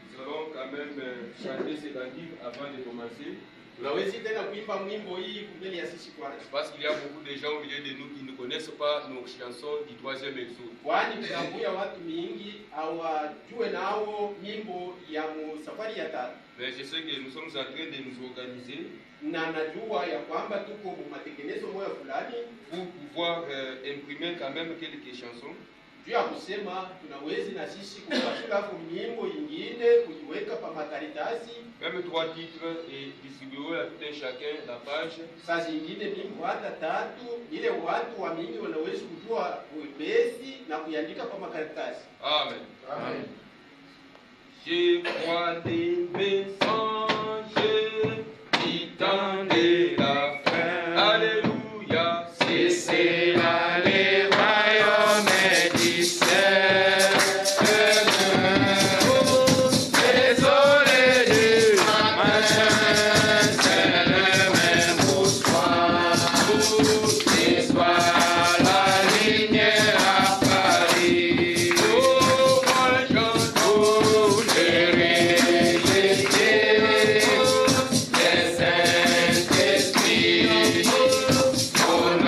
Nous allons quand même chanter ces cantiques avant de commencer. Parce qu'il y a beaucoup de gens au milieu de nous qui ne connaissent pas nos chansons du 3e exode. Mais je sais que nous sommes en train de nous organiser pour pouvoir imprimer quand même quelques chansons. Même 3 titres et distribuer à tout un chacun la page. Amen. Amen. Je vois des messagers qui tendent la fin. Alléluia. C'est là les royaumes du ciel. Désolé du matin, c'est le même bonsoir. L'histoire, la lumière à Paris. Oh, moi j'entends les réjectés, les Saint-Esprit. On a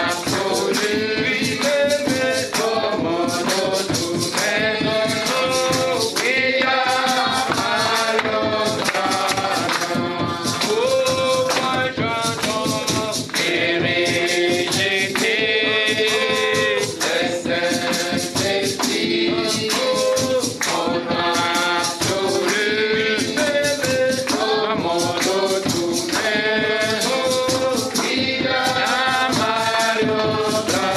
absolu, oui, mais comme notre maison, il y a alors oh, moi j'entends les réjectés, les Saint-Esprit. On a absolu, mais comme notre maison, il y a Mario Brada.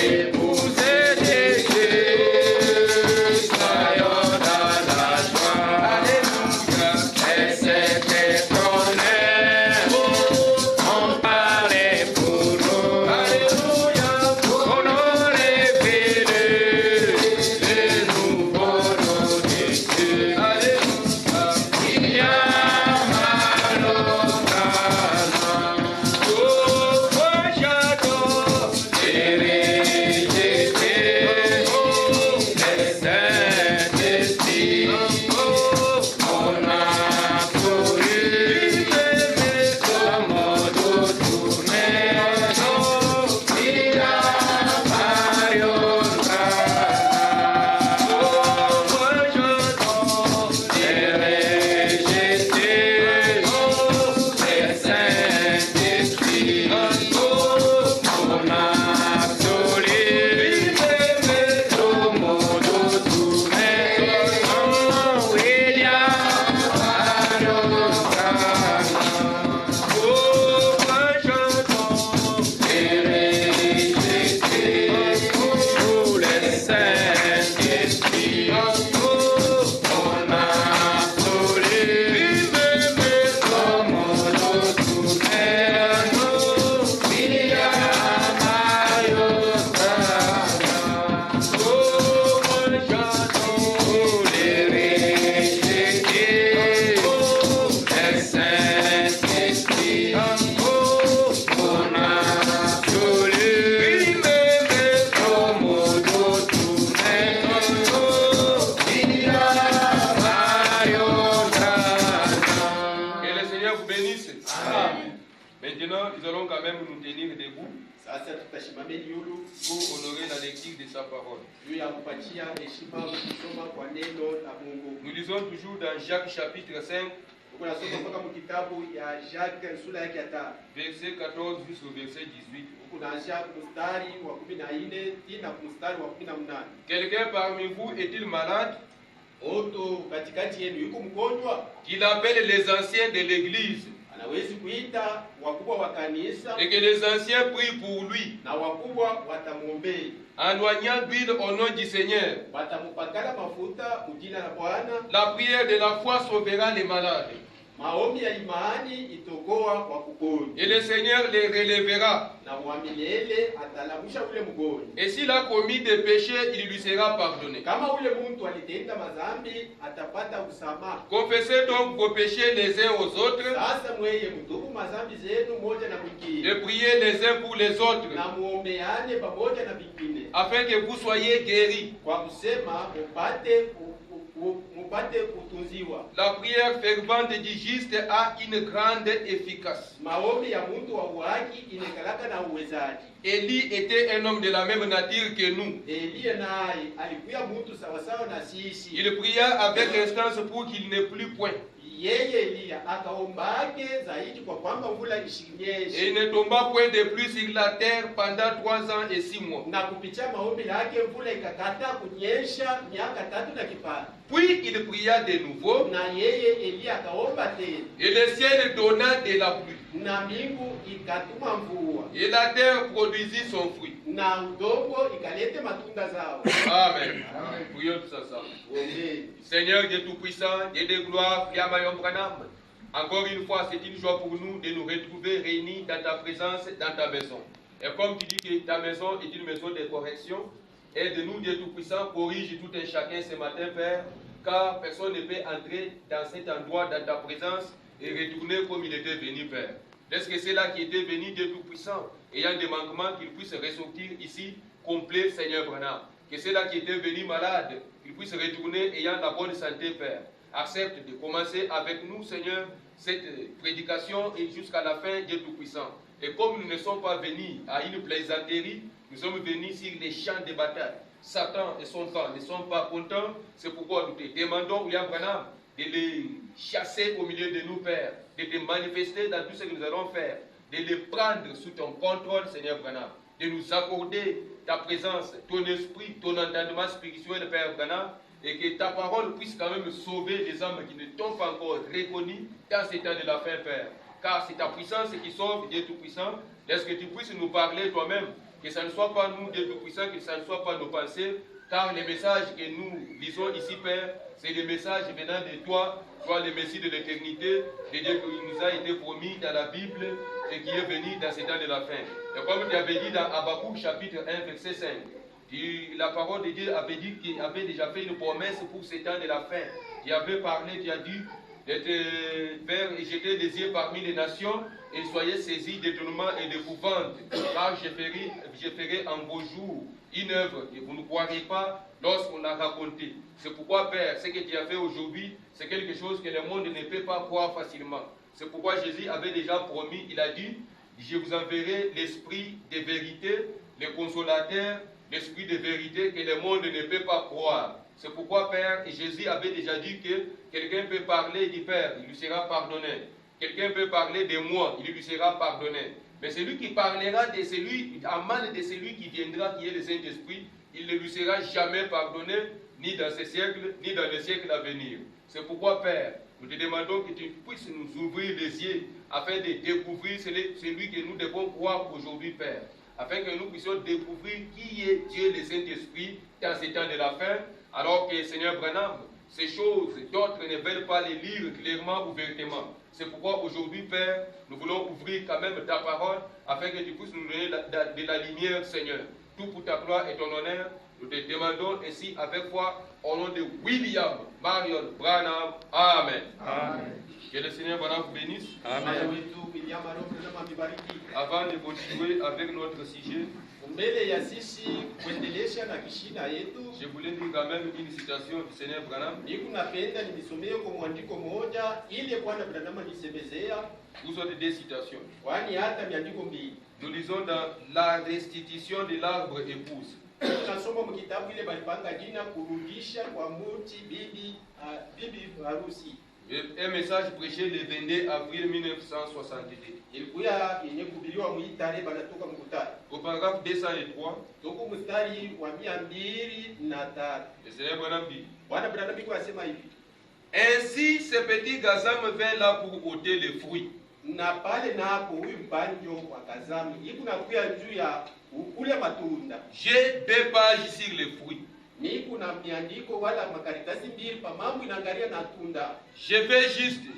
Épouser Jésus, soyons dans la joie. Alléluia. Et c'était ton on parlait pour nous. Alléluia. On aurait révélé le nouveau nom de Jésus. Alléluia. Il y a Mario Brada. Oh, moi j'adore les réjectés, les Saint-Esprit. On a absolu, mais comme d'autres maisons, il y a Mario Brada. Oh, moi j'adore les réjectés, les Saint-Esprit. On a absolu, mais comme d'autres maisons, il y a Mario Brada. Oh, moi j'entends les réjectés, les Saint-Esprit. On a absolu, mais comme d'autres maisons, il y a Mario Brada. Oh, moi j'entends les réjectés, les Saint-Esprit. On a absolu, mais comme d'autres maisons, il y a Mario Brada. Que le Seigneur vous bénisse. Amen. Maintenant, nous allons quand même nous tenir debout pour honorer la lecture de sa parole. Nous lisons toujours dans Jacques chapitre 5, verset 14 jusqu'au verset 18. Quelqu'un parmi vous est-il malade? Qu'il appelle les anciens de l'église et que les anciens prient pour lui, en loignant d'huile au nom du Seigneur. La prière de la foi sauvera les malades, et le Seigneur les relèvera. Et s'il a commis des péchés, il lui sera pardonné. Confessez donc vos péchés les uns aux autres et priez les uns pour les autres afin que vous soyez guéris. La prière fervente du juste a une grande efficace. Élie était un homme de la même nature que nous. Il pria avec instance pour qu'il n'ait plus point. Et il ne tomba point de plus sur la terre pendant 3 ans et 6 mois. Puis il pria de nouveau et le ciel donna de la pluie. Et la terre produisit son fruit. Amen. Prions tous ensemble. Seigneur Dieu Tout-Puissant, Dieu de gloire, encore une fois, c'est une joie pour nous de nous retrouver réunis dans ta présence, dans ta maison. Et comme tu dis que ta maison est une maison de correction, aide-nous, Dieu Tout-Puissant, corrige tout un chacun ce matin, Père, car personne ne peut entrer dans cet endroit, dans ta présence, et retourner comme il était venu, Père. Laisse que c'est là qui était venu, Dieu Tout-Puissant, ayant des manquements, qu'il puisse ressortir ici, complet, Seigneur Branham. Que c'est là qui était venu malade, qu'il puisse retourner ayant la bonne santé, Père. Accepte de commencer avec nous, Seigneur, cette prédication et jusqu'à la fin, Dieu Tout-Puissant. Et comme nous ne sommes pas venus à une plaisanterie, nous sommes venus sur les champs de bataille. Satan et son camp ne sont pas contents, c'est pourquoi nous te demandons, William Branham, de les chasser au milieu de nous, Père, de te manifester dans tout ce que nous allons faire, de les prendre sous ton contrôle, Seigneur Branham, de nous accorder ta présence, ton esprit, ton entendement spirituel, Père Branham, et que ta parole puisse quand même sauver les âmes qui ne t'ont pas encore reconnu dans ces temps de la fin, Père. Car c'est ta puissance qui sauve, Dieu Tout-Puissant. Laisse que tu puisses nous parler toi-même, que ça ne soit pas nous, Dieu Tout-Puissant, que ça ne soit pas nos pensées, car les messages que nous lisons ici, Père, c'est des messages venant de toi, toi le Messie de l'éternité, de Dieu qui nous a été promis dans la Bible et qui est venu dans ces temps de la fin. Et comme tu avais dit dans Habakkuk chapitre 1, verset 5, la parole de Dieu avait dit qu'il avait déjà fait une promesse pour ces temps de la fin. Il avait parlé, tu as dit, de te faire jeter des yeux parmi les nations et soyez saisis d'étonnement et d'épouvante, car je ferai en vos jours une œuvre que vous ne croirez pas lorsqu'on l'a raconté. C'est pourquoi, Père, ce que tu as fait aujourd'hui, c'est quelque chose que le monde ne peut pas croire facilement. C'est pourquoi Jésus avait déjà promis, il a dit, je vous enverrai l'esprit de vérité, le consolateur, l'esprit de vérité que le monde ne peut pas croire. C'est pourquoi, Père, Jésus avait déjà dit que quelqu'un peut parler du Père, il lui sera pardonné. Quelqu'un peut parler de moi, il lui sera pardonné. Mais celui qui parlera de celui, à mal de celui qui viendra, qui est le Saint-Esprit, il ne lui sera jamais pardonné, ni dans ce siècle, ni dans le siècle à venir. C'est pourquoi, Père, nous te demandons que tu puisses nous ouvrir les yeux afin de découvrir celui que nous devons croire aujourd'hui, Père. Afin que nous puissions découvrir qui est Dieu le Saint-Esprit dans ces temps de la fin, alors que, Seigneur Branham, ces choses, d'autres ne veulent pas les lire clairement, ouvertement. C'est pourquoi aujourd'hui, Père, nous voulons ouvrir quand même ta parole, afin que tu puisses nous donner de la lumière, Seigneur. Tout pour ta gloire et ton honneur, nous te demandons ainsi avec foi, au nom de William Marion Branham. Amen. Amen. Que le Seigneur Branham vous bénisse. Amen. Avant de continuer avec notre sujet, je voulais lire quand même une citation du Seigneur Branham. Vous avez des citations. Nous lisons dans la restitution de l'arbre épouse. Un message prêché le 22 avril 1962. Au paragraphe 203, le Seigneur Branham dit: ainsi, ce petit gazam vint là pour ôter les fruits. J'ai 2 pages sur les fruits.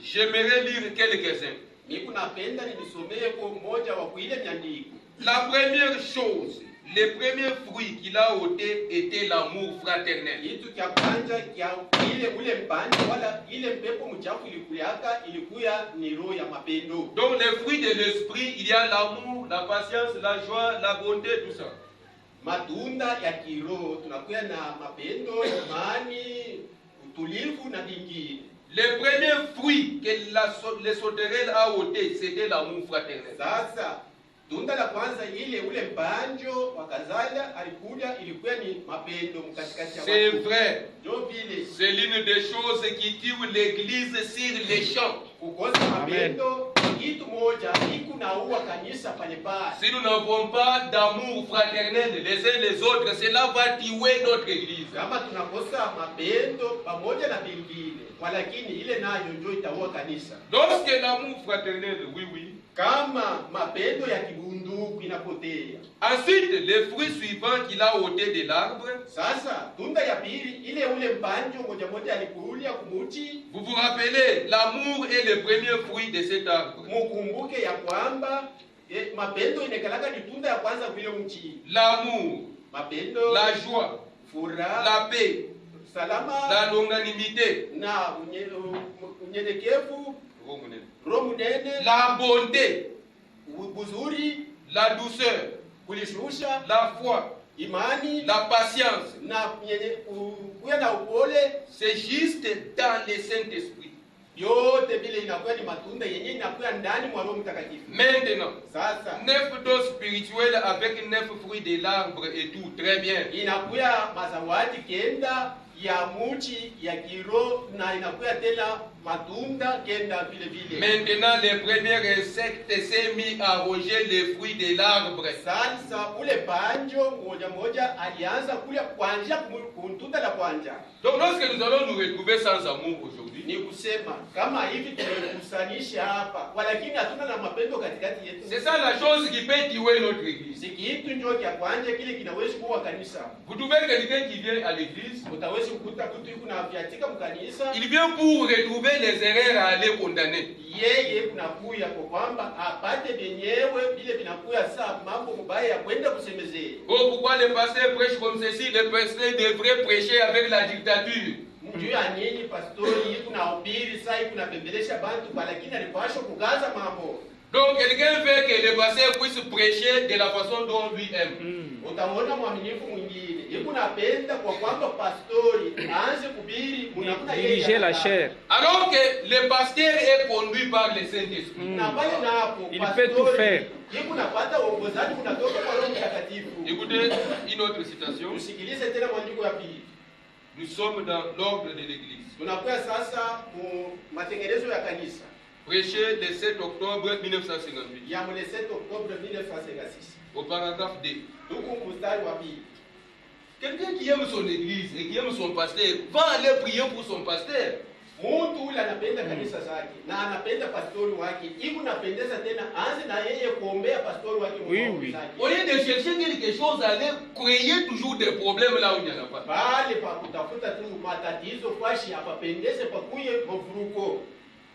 J'aimerais lire quelques-uns. La première chose, les premiers fruits qu'il a ôtés étaient l'amour fraternel. Kitu cha kwanza ile ule mpande wala ile pepo mchafu ilikuliaka ilikuya ni roho ya mapendo. Donc les fruits de l'esprit, il y a l'amour, la patience, la joie, la bonté, tout ça. Matunda ya kiroho tunakuya na mapendo, imani, utulivu na vingine. Les premiers fruits que les sauterelles a ôtés, c'était l'amour fraternel. Sasa tunda la kwanza ile ule mpanjo wakazala alikuja ilikuwa ni mapendo mkatikati ya watu. C'est vrai. Ndio vile. C'est l'une des choses qui tue l'église sur les champs. Kukosa mapendo kitu moja iko naua kanisa pale pale. Si nous n'avons pas d'amour fraternel les uns les autres, cela va tuer notre église. Kama tunakosa mapendo pamoja na vingine, walakini ile nayo ndio itaua kanisa. Lorsque l'amour fraternel, oui. Kama mapendo ya kibunduku inapotea. Ensuite, les fruits suivants qu'il a ôtés de l'arbre. Sasa tunda ya pili ile ule mpanjo moja moja alikulia kumuti. Vous vous rappelez, l'amour est le premier fruit de cet arbre. Mukumbuke ya kwamba mapendo inakalaka ni tunda ya kwanza vile mti. L'amour, mapendo, la joie, furaha, la paix, salama, la longanimité, na unyenyekevu, roho munene, la bonté, buzuri, la douceur, kulishusha, la foi, imani, la patience, na kuya na upole. C'est juste dans le Saint-Esprit. Yote vile inakuwa ni matunda yenye inakuwa ndani mwa Roho Mtakatifu. Maintenant, sasa 9 dons spirituels avec 9 fruits de l'arbre et tout, très bien. Inakuwa mazawadi kenda ya muchi ya kiro na inakuwa tena matunda kenda vile vile. Maintenant, les premiers insectes s'est mis à ronger les fruits de l'arbre. Sasa ule panjo moja moja alianza kula kwanja kuntunda la kwanja. Donc lorsque nous allons nous retrouver sans amour aujourd'hui, ni kusema kama hivi tumekusanisha hapa walakini hatuna na mapendo katikati yetu. C'est ça la chose qui peut tuer notre église. Si kitu ndio kia kwanja kile kinaweza kuwa kanisa. Vous trouvez quelqu'un qui vient à l'église, utaweza kukuta mtu yuko na viatika mkanisa, il vient pour retrouver les erreurs à aller condamner. Yeye kunakuya kwa kwamba apate benyewe vile vinakuya saa mambo mabaya ya kwenda kusemezea. Oh, pourquoi les pasteurs prêchent comme ceci? Les pasteurs devraient prêcher avec la dictature. Juu ya nini pastori yuko na ubiri saa yuko na bembelesha bantu lakini alipaswa kugaza mambo. Donc quelqu'un veut que le pasteur puisse prêcher de la façon dont lui aime. Utaona mwaminifu mwingine yuko napenda kwa kwamba pastori aanze kubiri mnamna yeye diriger la chair. Alors que le pasteur est conduit par le Saint-Esprit. Na pale napo il peut tout faire. Yuko napata uongozaji unatoka kwa Roho Mtakatifu. Écoutez une autre citation. Usikilize tena mwandiko ya pili. Nous sommes dans l'ordre de l'église. Tunakuwa sasa matengenezo ya kanisa. Prêché le 7 octobre 1958. Ya le 7 octobre 1956. Au paragraphe D. Tuko mstari wa pili. Quelqu'un qui aime son église et qui aime son pasteur va aller prier pour son pasteur. Mtu ule anapenda kanisa zake na anapenda pastori wake. Hivi napendeza tena aanze na yeye kuombea pastori wake oui. Au lieu de chercher quelque chose, aller créer toujours des problèmes là où il n'y en a pas. Bale pa kutafuta tu matatizo kwashi apapendeze pakuye mavuruko.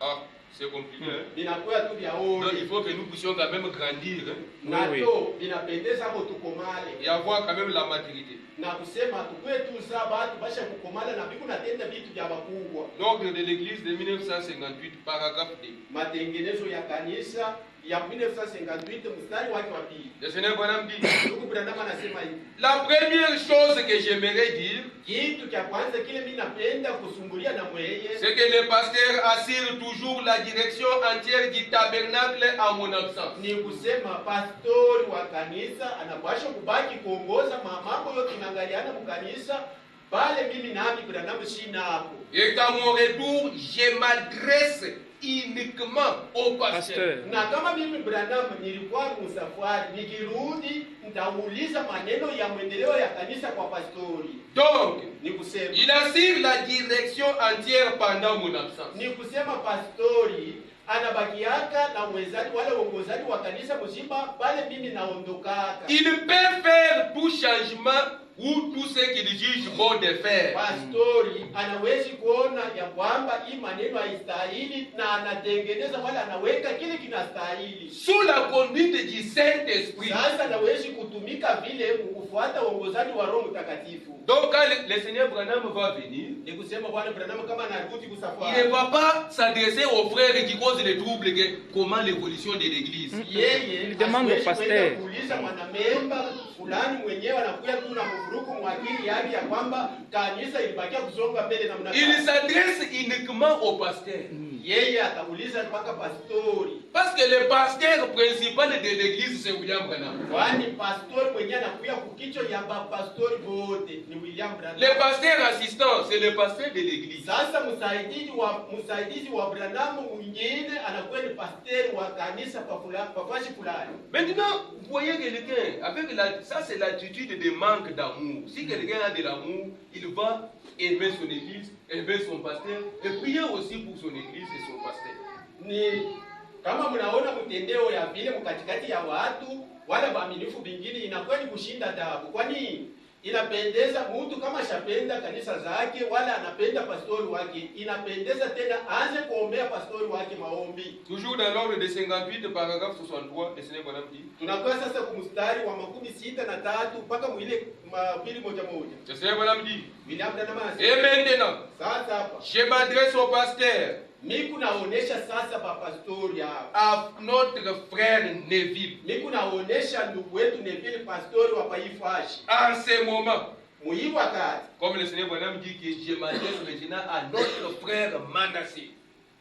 Ah, c'est compliqué. Binakuwa tu vya ori. Donc il faut que nous puissions quand même grandir. Nato binapendeza hapo tukomale. Et avoir quand même la maturité. Na kusema tukue tu za batu basha kukomala na biku natenda vitu vya bakubwa. L'ordre de l'église de 1958, paragraphe D. Matengenezo ya kanisa ya 1958 mstari wake wa pili. Le Seigneur Branham dit. Ndugu Branham anasema hivi. La première chose que j'aimerais dire, kitu cha kwanza kile mimi napenda kusumbulia na mweye, c'est que le pasteur assure toujours la direction entière du tabernacle à mon absence. Ni kusema pastori wa kanisa anapaswa kubaki kuongoza mambo yote inaangaliana mkanisa pale mimi nami Branham sina hapo. Et à mon retour, je m'adresse uniquement au pasteur. Na kama mimi Branham nilikuwa msafari, nikirudi nitauliza maneno ya mwendeleo ya kanisa kwa pastori. Donc, ni kusema il assure la direction entière pendant mon absence. Ni kusema pastori anabakiaka na uwezaji wale uongozaji wa kanisa mzima pale mimi naondokaka. Il peut faire tout changement ou tout ce qu'il juge bon de faire. Pastori anawezi kuona ya kwamba hii maneno haistahili na anatengeneza wala anaweka kile kinastahili. Sous la conduite du Saint-Esprit. Sasa anawezi kutumika vile kufuata uongozaji wa Roho Mtakatifu. Donc quand le Seigneur Branham va venir, Ni kusema Bwana Branham kama anarudi kusafari, il ne va pas s'adresser aux frères qui causent les troubles que comment l'évolution de l'église. yeye demande au pasteur. kuuliza mwanamemba fulani mwenyewe anakuya tu na mvuruku mwakili yake ya kwamba kanisa ilibakia kusonga mbele namna gani. Il s'adresse uniquement au pasteur. Yeye atauliza mpaka pastori. Parce que le pasteur principal de l'église c'est William Branham. Kwani pastori mwenyewe anakuya kukicho ya pastori wote ni William Branham. Le pasteur assistant c'est le pasteur de l'église. Sasa msaidizi wa Branham mwingine anakuwa ni pastori wa kanisa pa fashi fulani. Maintenant, vous voyez quelqu'un avec ça c'est l'attitude de manque d'amour. Si quelqu'un a de l'amour, il va aimer son église, aimer son pasteur et prier aussi pour son église et son pasteur. Ni kama mnaona mtendeo ya vile mkatikati ya watu wala waaminifu bingine inakuwa ni kushinda adabu. Kwani inapendeza mtu kama shapenda kanisa zake wala anapenda pastori wake, inapendeza tena aanze kuombea pastori wake maombi. Toujours dans l'ordre de 58 paragraphe 63, le Seigneur Branham dit. Tunakuwa sasa kumstari wa 63 mpaka mwile mapili moja. Le Seigneur Branham dit. William Branham. Et maintenant, Sasa hapa je m'adresse au pasteur, miku naonesha sasa pa pastori hapa. à notre frère Neville. Miku naonesha ndugu wetu Neville pastori wa Paifashi. En ce moment, Muhimu wakati comme le Seigneur Branham dit que je m'adresse maintenant à notre frère Manasseh.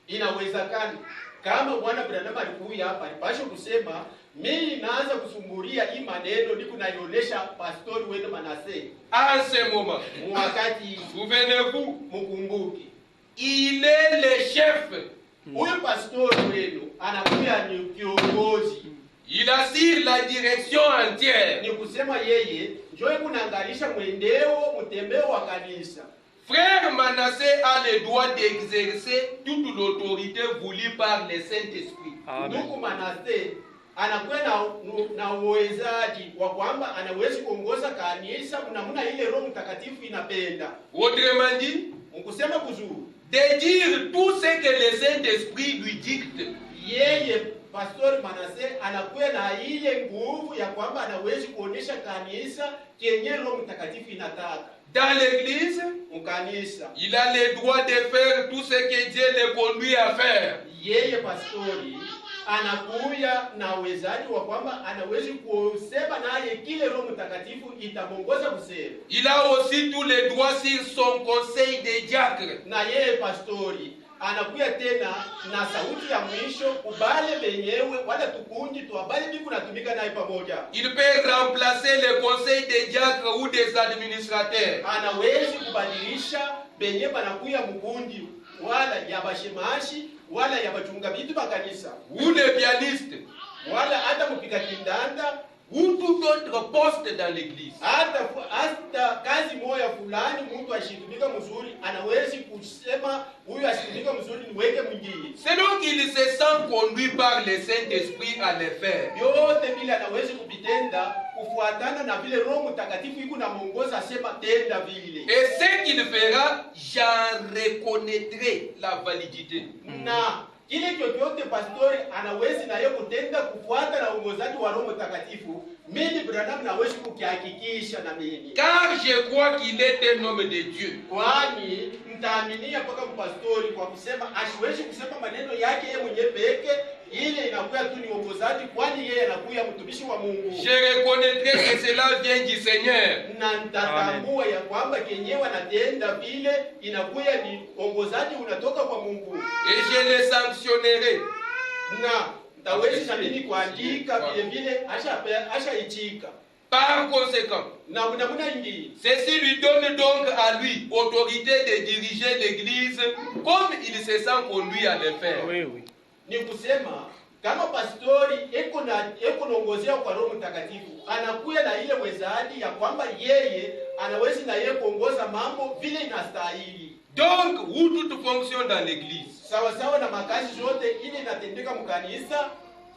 inawezekana kama Bwana Branham alikuja hapa alipasha kusema mimi naanza kusumbulia hii maneno niku naionesha pastori wetu Manasseh. En ce moment, Wakati souvenez-vous, mkumbuke il est le chef. huyu pastori wenu anakuya ni kiongozi. Il assure la direction entière. Ni kusema yeye ndio kunaangalisha mwendeo mtembeo wa kanisa. Frère Manasseh a le droit d'exercer toute l'autorité voulue par le Saint-Esprit. Ndugu Manasseh anakuwa na uwezaji wa kwamba anaweza kuongoza kanisa namna ile Roho Mtakatifu inapenda. Autrement dit, Mkusema kuzuri de dire tout ce que le Saint-Esprit lui dicte. yeye pastori Manasseh anakuwa na ile nguvu ya kwamba anaweza kuonesha kanisa kenye Roho Mtakatifu inataka. Dans l'église, Mkanisa il a le droit de faire tout ce que Dieu le conduit à faire. yeye pastori anakuya na uwezaji wa kwamba anaweza kusema naye kile Roho Mtakatifu itamongoza kusema. Il a aussi tous les droits sur son conseil des diacres. Na yeye pastori anakuya tena na sauti ya mwisho kubale benyewe wala tukundi tuabale biku natumika naye pamoja. Il peut remplacer le conseil des diacres ou des administrateurs. Anawezi kubadilisha benye banakuya mkundi wala ya bashemashi wala ya bachunga bitu bakanisa Ou les pianistes. wala hata mpika kindanda Ou tout autre poste dans l'église. hata kazi moya fulani mtu ashitumika mzuri anawezi kusema huyu ashitumika mzuri niweke mwingine. Selon qu'il se sent conduit par le Saint-Esprit à le faire. Yote vile anawezi kupitenda kufuatana na vile Roho Mtakatifu iko na mwongoza sema tenda vile. Et ce qu'il fera, j'en reconnaîtrai la validité. Na kile chochote pastori anawezi na yeye kutenda kufuata na uongozaji wa Roho Mtakatifu, mimi Branham nawezi kukihakikisha na mimi. Car je crois qu'il est un homme de Dieu. Kwani mtaaminia mpaka mpastori kwa kusema asiwezi kusema maneno yake yeye mwenyewe peke, ile inakuwa tu ni uongozaji, kwani yeye anakuwa mtumishi wa Mungu. Je reconnaîtrai que cela vient du Seigneur. Na nitatambua ya kwamba kenyewe anatenda vile inakuwa ni uongozaji unatoka kwa Mungu. Et je le sanctionnerai. Na tawezi mimi kuandika vile vile asha ichika. Par conséquent, Na muna ingine ceci lui donne donc à lui autorité de diriger l'église comme il se sent conduit à le faire. Oui, oui. ni kusema kama pastori eko naongozea kwa Roho Mtakatifu anakuya na ile wezaji ya kwamba yeye anawezi na yeye kuongoza mambo vile inastahili. Donc, où toute fonction dans l'église. Sawa sawa na makazi zote ile inatendeka mkanisa.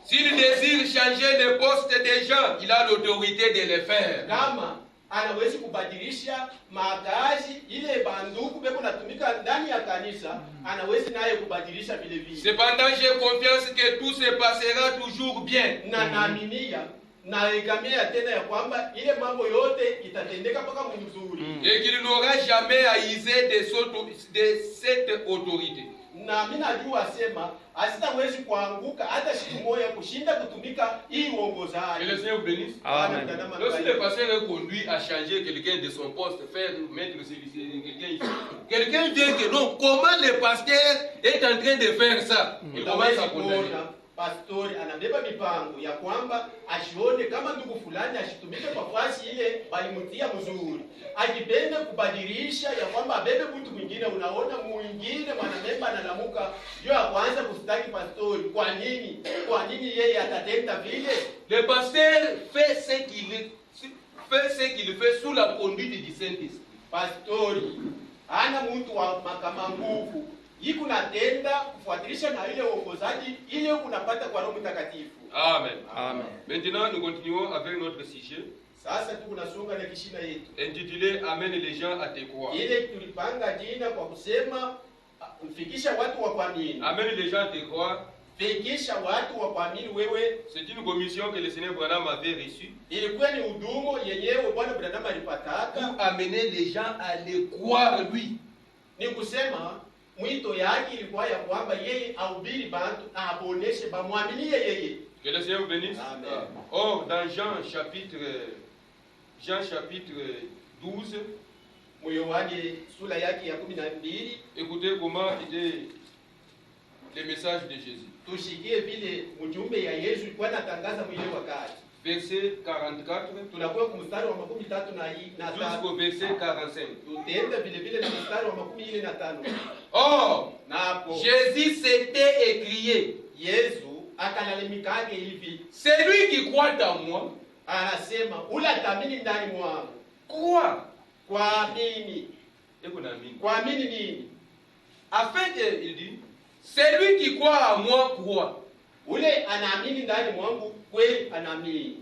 S'il désire changer le poste des gens, il a l'autorité de le faire. Kama anawezi kubadilisha makazi ile banduku beko natumika ndani ya kanisa, anawezi naye kubadilisha vile vile. Cependant, j'ai confiance que tout se passera toujours bien. Na naaminia na egamia tena ya kwamba ile mambo yote itatendeka mpaka mzuri. Et qu'il n'aura jamais à user de cette autorité. Na mimi najua sema asitawezi kuanguka hata siku moja kushinda kutumika hii uongozaji. Que le Seigneur vous bénisse. Amen. Lorsque le pasteur est conduit à changer quelqu'un de son poste, faire mettre quelqu'un vient que non, comment le pasteur est en train de faire ça? Il commence à condamner. Pastori anabeba mipango ya kwamba ashione kama ndugu fulani ashitumike kwa fasi ile balimutia mzuri, akipende kubadilisha ya kwamba abebe mtu mwingine. Unaona mwingine mwanamemba analamuka ndio kwanza kustaki pastori. Kwa nini yeye atatenda vile? Le pasteur fait ce qu'il fait sous la conduite du Saint-Esprit. Pastori ana mtu wa makama nguvu yiku natenda kufuatilisha na ile uongozaji ile kunapata kwa Roho Mtakatifu. Amen. Amen. Maintenant, nous continuons avec notre sujet. Sasa tunasonga na kishina yetu Intitulé Amène les gens à te croire. ile tulipanga jina kwa kusema mfikisha watu wa kuamini. Amène les gens à te croire. Fikisha watu wa kuamini wewe. C'est une commission que le Seigneur Branham avait reçue. Ilikuwa ni hudumu yenyewe Bwana Branham alipataka Pour amener les gens à le croire lui. ni kusema mwito yake ilikuwa ya kwamba yeye ahubiri bantu aboneshe bamwaminie yeye. Que le Seigneur vous bénisse. Amen. Or, dans Jean chapitre 12, Yohane sura yake ya 12, écoutez comment était le message de Jésus. tushikie vile mjumbe ya Yesu ilikuwa natangaza mwile wakati. Verset 44 Tunakuwa kwa mstari wa 13 jusqu'au verset 45. Tutenda vile vile na mstari wa 45. Or, Napo Jésus s'était écrié, Yesu akalalamikaje hivi, celui qui croit en moi, anasema ula tamini ndani mwangu. croit. Kuamini. Et qu'on a mis. Kuamini nini? Afin que, il dit, celui qui croit en moi, croit. Ule anaamini ndani mwangu kweli anaamini.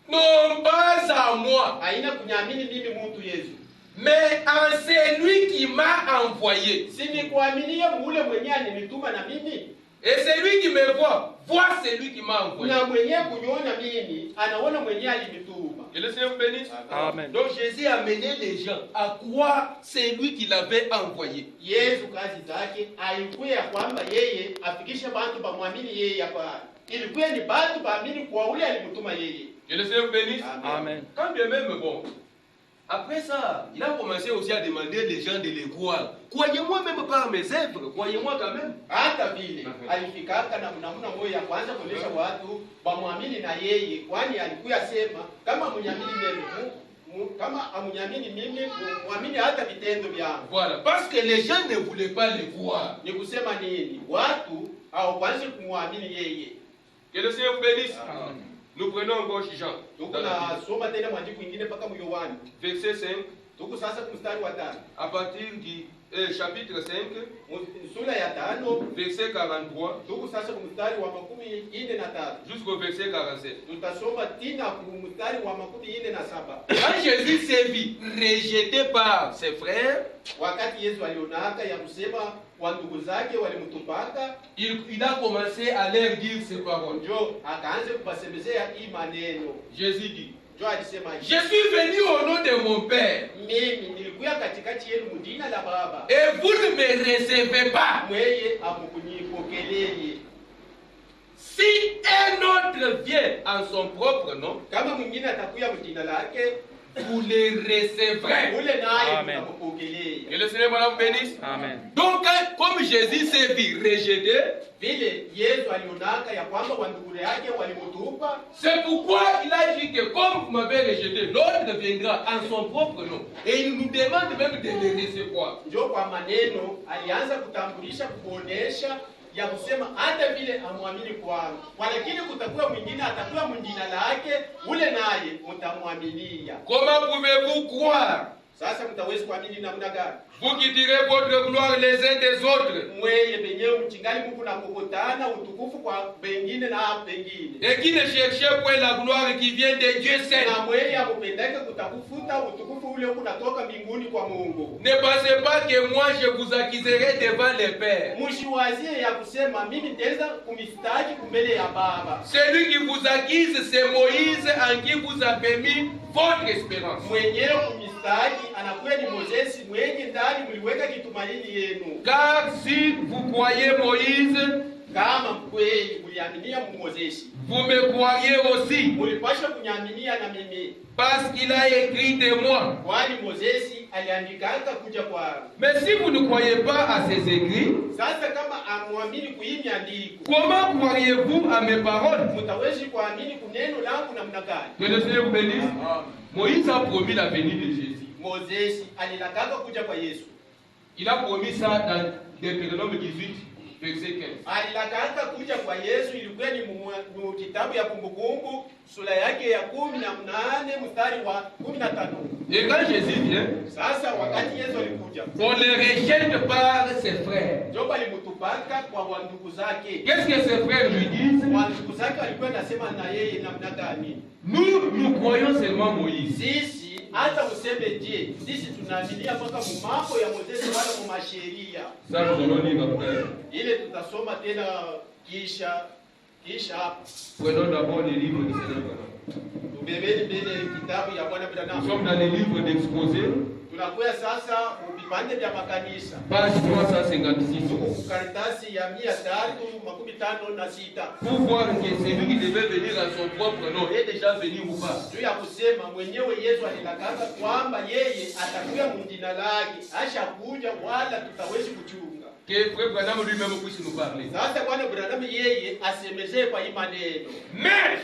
Non pas en moi, Haina kunyamini mimi mtu Yesu. mais en celui qui m'a envoyé. Si ni kuaminia ule mwenyewe alinituma na mimi. Et celui qui me voit celui qui m'a envoyé. Na mwenyewe kuniona mimi, anaona mwenyewe alinituma. Que le Seigneur vous bénisse. Amen. Donc Jésus a amené les gens à croire celui qui l'avait envoyé. Yesu kazi zake haikuwa ya kwamba yeye afikishe bantu bamwamini yeye hapa. Ilikuwa ni bantu baamini kwa ule alimtuma yeye. Que le Seigneur vous bénisse. Amen. Quand bien même, bon, après ça, il a commencé aussi à demander les gens de les croire. Croyez-moi même par mes œuvres, croyez-moi quand même. Hata vile alifikaka na mnamuna moyo ya kwanza kuonesha watu bamwamini na yeye, kwani alikuwa sema kama mnyamini mimi, kama amunyamini mimi, muamini hata vitendo vyangu. Voilà, parce que les gens ne voulaient pas les voir. Ni kusema nini? Watu hawakwanza kumwamini yeye. Que le Seigneur vous bénisse. Amen. Nous prenons encore Jean. Tuko na soma tena mwandiko mwingine mpaka Yohane. Verset 5, Tuko sasa mstari wa 5. à partir du chapitre 5, Sura ya 5, verset 43, tuko sasa mstari wa 43 jusqu'au verset 47. tutasoma tena mstari wa 47. Quand Jésus s'est vu rejeté par ses frères, Wakati Yesu alionaka ya kusema wa ndugu zake walimtupaka, il a commencé à leur dire ces paroles. njo akaanza kubasemezea hii maneno. Jésus dit, Njo alisema je suis venu au nom de mon Père, mimi nilikuya katikati yenu mjina la Baba, et vous ne me recevez pas. mweye amukunyipokeleye. Si un autre vient en son propre nom, Kama mwingine atakuya mjina lake, vous les recevrez. ule naye Amen. mtamupokelea. Que le Seigneur vous bénisse. Amen. Donc, comme Jésus s'est vu rejeté, Vile Yesu alionaka ya kwamba wandugu yake walimtupa, c'est pourquoi il a dit que comme vous m'avez rejeté, l'autre viendra en son propre nom. Et il nous demande même de les recevoir. njo kwa maneno alianza kutambulisha kuonesha ya kusema hata vile amwamini kwangu, lakini kutakuwa mwingine atakuwa mwingine lake, ule naye mtamwaminia. Comment pouvez-vous croire Sasa mtawezi kuamini namna gani? Vous qui tirez votre gloire les uns des autres. Mweye benyewe mchingali Mungu na kukutana utukufu kwa bengine na bengine. Et qui ne cherchez point la gloire qui vient de Dieu seul. Na mweye akupendeke kutafuta utukufu ule unatoka mbinguni kwa Mungu. Ne pensez pas que moi je vous accuserai devant le Père. Mshiwazie ya kusema mimi nitaweza kumistaki kumbele ya Baba. Celui qui vous accuse c'est Moïse en qui vous a permis votre espérance. Mwenyewe kumistaki anakuwa ni Moses mwenye ndani mliweka kitumaini yenu. Car si vous croyez Moïse, kama kweli mliaminia Moses, vous me croyez aussi. Mlipaswa kunyaminia na mimi. Parce qu'il a écrit de moi. Kwani Moses aliandikanga kuja kwa. Mais si vous ne croyez pas à ses écrits, sasa kama amwamini kuimi andiko, comment croiriez-vous à mes paroles? Mtawezi kuamini kuneno langu namna gani? Que le Seigneur vous bénisse. Moïse a promis la venue de Jésus. Moses alilakaka kuja kwa Yesu. Il a promis ça dans Deutéronome 18, verset 15. Alilakaka kuja kwa Yesu ilikuwa ni mu kitabu ya Kumbukumbu sura yake ya 18 mstari wa 15. Et quand Jésus vient, sasa wakati Yesu alikuja, on le rejette par ses frères. Ndio alimtupaka kwa ndugu zake. Qu'est-ce que ses frères lui disent? Ndugu zake walikuwa nasema na yeye namna gani? Nous croyons seulement Moïse. Sisi hata useme je, sisi tunaaminia mpaka mambo ya Moses wala mu masheria. Ça nous allons lire après. Ile tutasoma tena kisha prenons d'abord les livres du Seigneur. Tubebeni mbele kitabu ya Bwana bila Nous sommes dans les livres d'exposé. Tunakuya sasa vipande vya makanisa. Page 356. Tuko karatasi ya 356. Pour voir que celui qui devait venir à son propre nom est déjà venu ou pas. Juu ya kusema mwenyewe Yesu alilakanga kwamba yeye atakuja mjina lake, ashakuja wala tutawezi kuchunga. Que frère Branham lui-même puisse nous parler. Sasa Bwana Branham yeye asemezee kwa maneno. Mais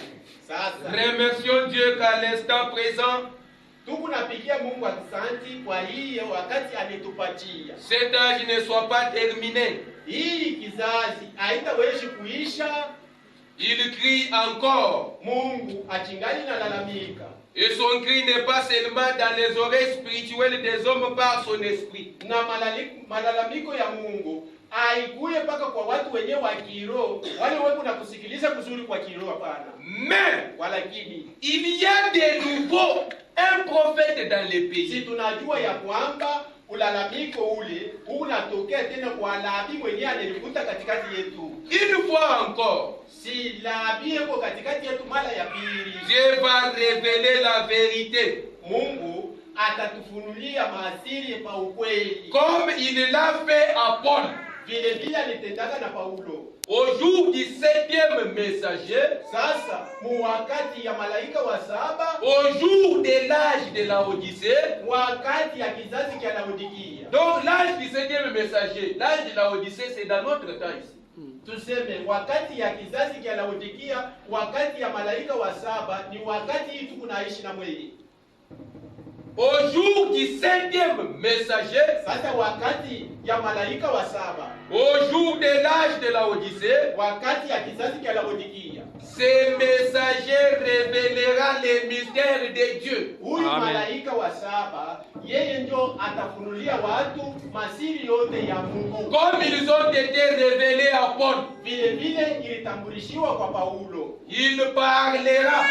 sasa remercions Dieu qu'à l'instant présent tunapigia Mungu asante kwa hiyo wakati ametupatia. Cet âge ne soit pas terminé. Hii kizazi haitawezi kuisha. Il crie encore. Mungu achingali na lalamika. Et son cri n'est pas seulement dans les oreilles spirituelles des hommes par son esprit. Na malalamiko ya Mungu haikuye paka kwa watu wenyewe wa kiroho, wale wewe na kusikiliza kuzuri kwa kiroho hapana. Mais walakini il y a de nouveau un prophète dans les pays. Si tunajua ya kwamba ulalamiko ule unatokea tena kwa nabii mwenyewe alikuta katikati yetu. Une fois encore, si nabii yuko katikati yetu mara ya pili, Dieu va révéler la vérité. Mungu atatufunulia maasiri pa ukweli. Comme il l'a fait à Paul. Vile vile alitendaka na Paulo. Au jour du 7e messager, sasa mu wakati ya malaika wa 7, au jour de l'âge de la Odyssée, wakati ya kizazi cha Laodikia. Donc l'âge du 7e messager, l'âge de la Odyssée, c'est dans notre temps ici. Tuseme wakati ya kizazi cha Laodikia, wakati ya malaika wa 7 ni wakati hii tunaishi na mweye. Au jour du 5e messager, sasa wakati ya malaika wa 7, au jour de l'âge de la Odyssée, wakati ya kizazi cha Laodikia, ce messager révélera les mystères de Dieu. Huyu malaika wa 7 yeye ndio atafunulia watu masiri yote ya Mungu. Comme ils ont été révélés à Paul, vile vile ilitambulishiwa kwa Paulo. Il parlera.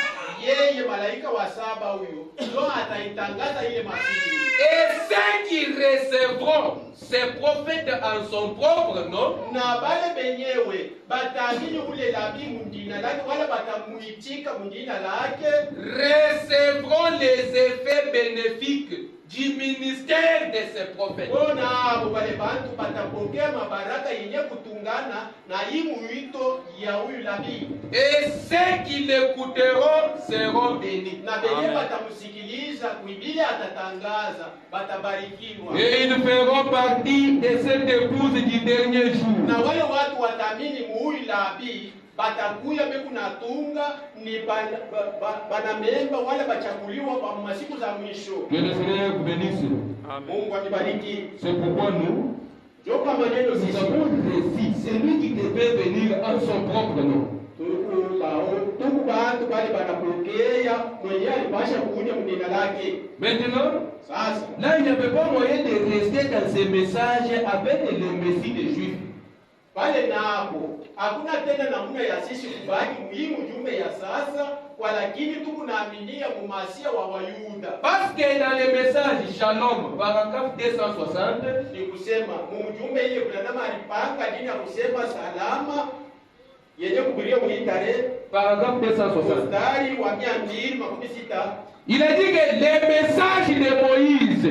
Yeye malaika wa 7 huyo ndio ataitangaza ile masiri. Et ceux qui recevront ces prophètes en son propre nom, na bale benyewe bataamini ule nabii mundina lake wala batamuitika mundina lake, recevront les effets bénéfiques du ministère de ces prophètes. Bona abo bale bantu batapokea mabaraka yenye kutungana na hii mwito ya huyu nabii. Et ceux qui l'écouteront seront bénis. Na benye batamusikiliza kuibili atatangaza batabarikiwa. Et ils feront partie de cette épouse du dernier jour. Na wale watu watamini huyu nabii batakuya beku natunga ni banamemba wale bachaguliwa kwa masiku za mwisho. Que le Seigneur vous bénisse. Mungu atubariki. C'est pourquoi nous avons réussi. C'est lui qui devait venir en son propre nom. tuku bantu bali banapokea mwenye alipasha kuunya mnina lake. Maintenant, Sasa là, il n'y avait pas moyen de rester dans ces messages avec le Messie des Juifs. pale napo hakuna tena namna ya sisi kubaki muhimu jumbe ya sasa, kwa lakini tukunaaminia mumasia wa Wayuda. Parce que dans les messages Shalom, paragraphe 260, Ni kusema mujumbe ile Branham alipanga dini ya kusema salama yenye kubulia mwitare paragraphe 260, mstari wa 216. il a dit que les messages de Moïse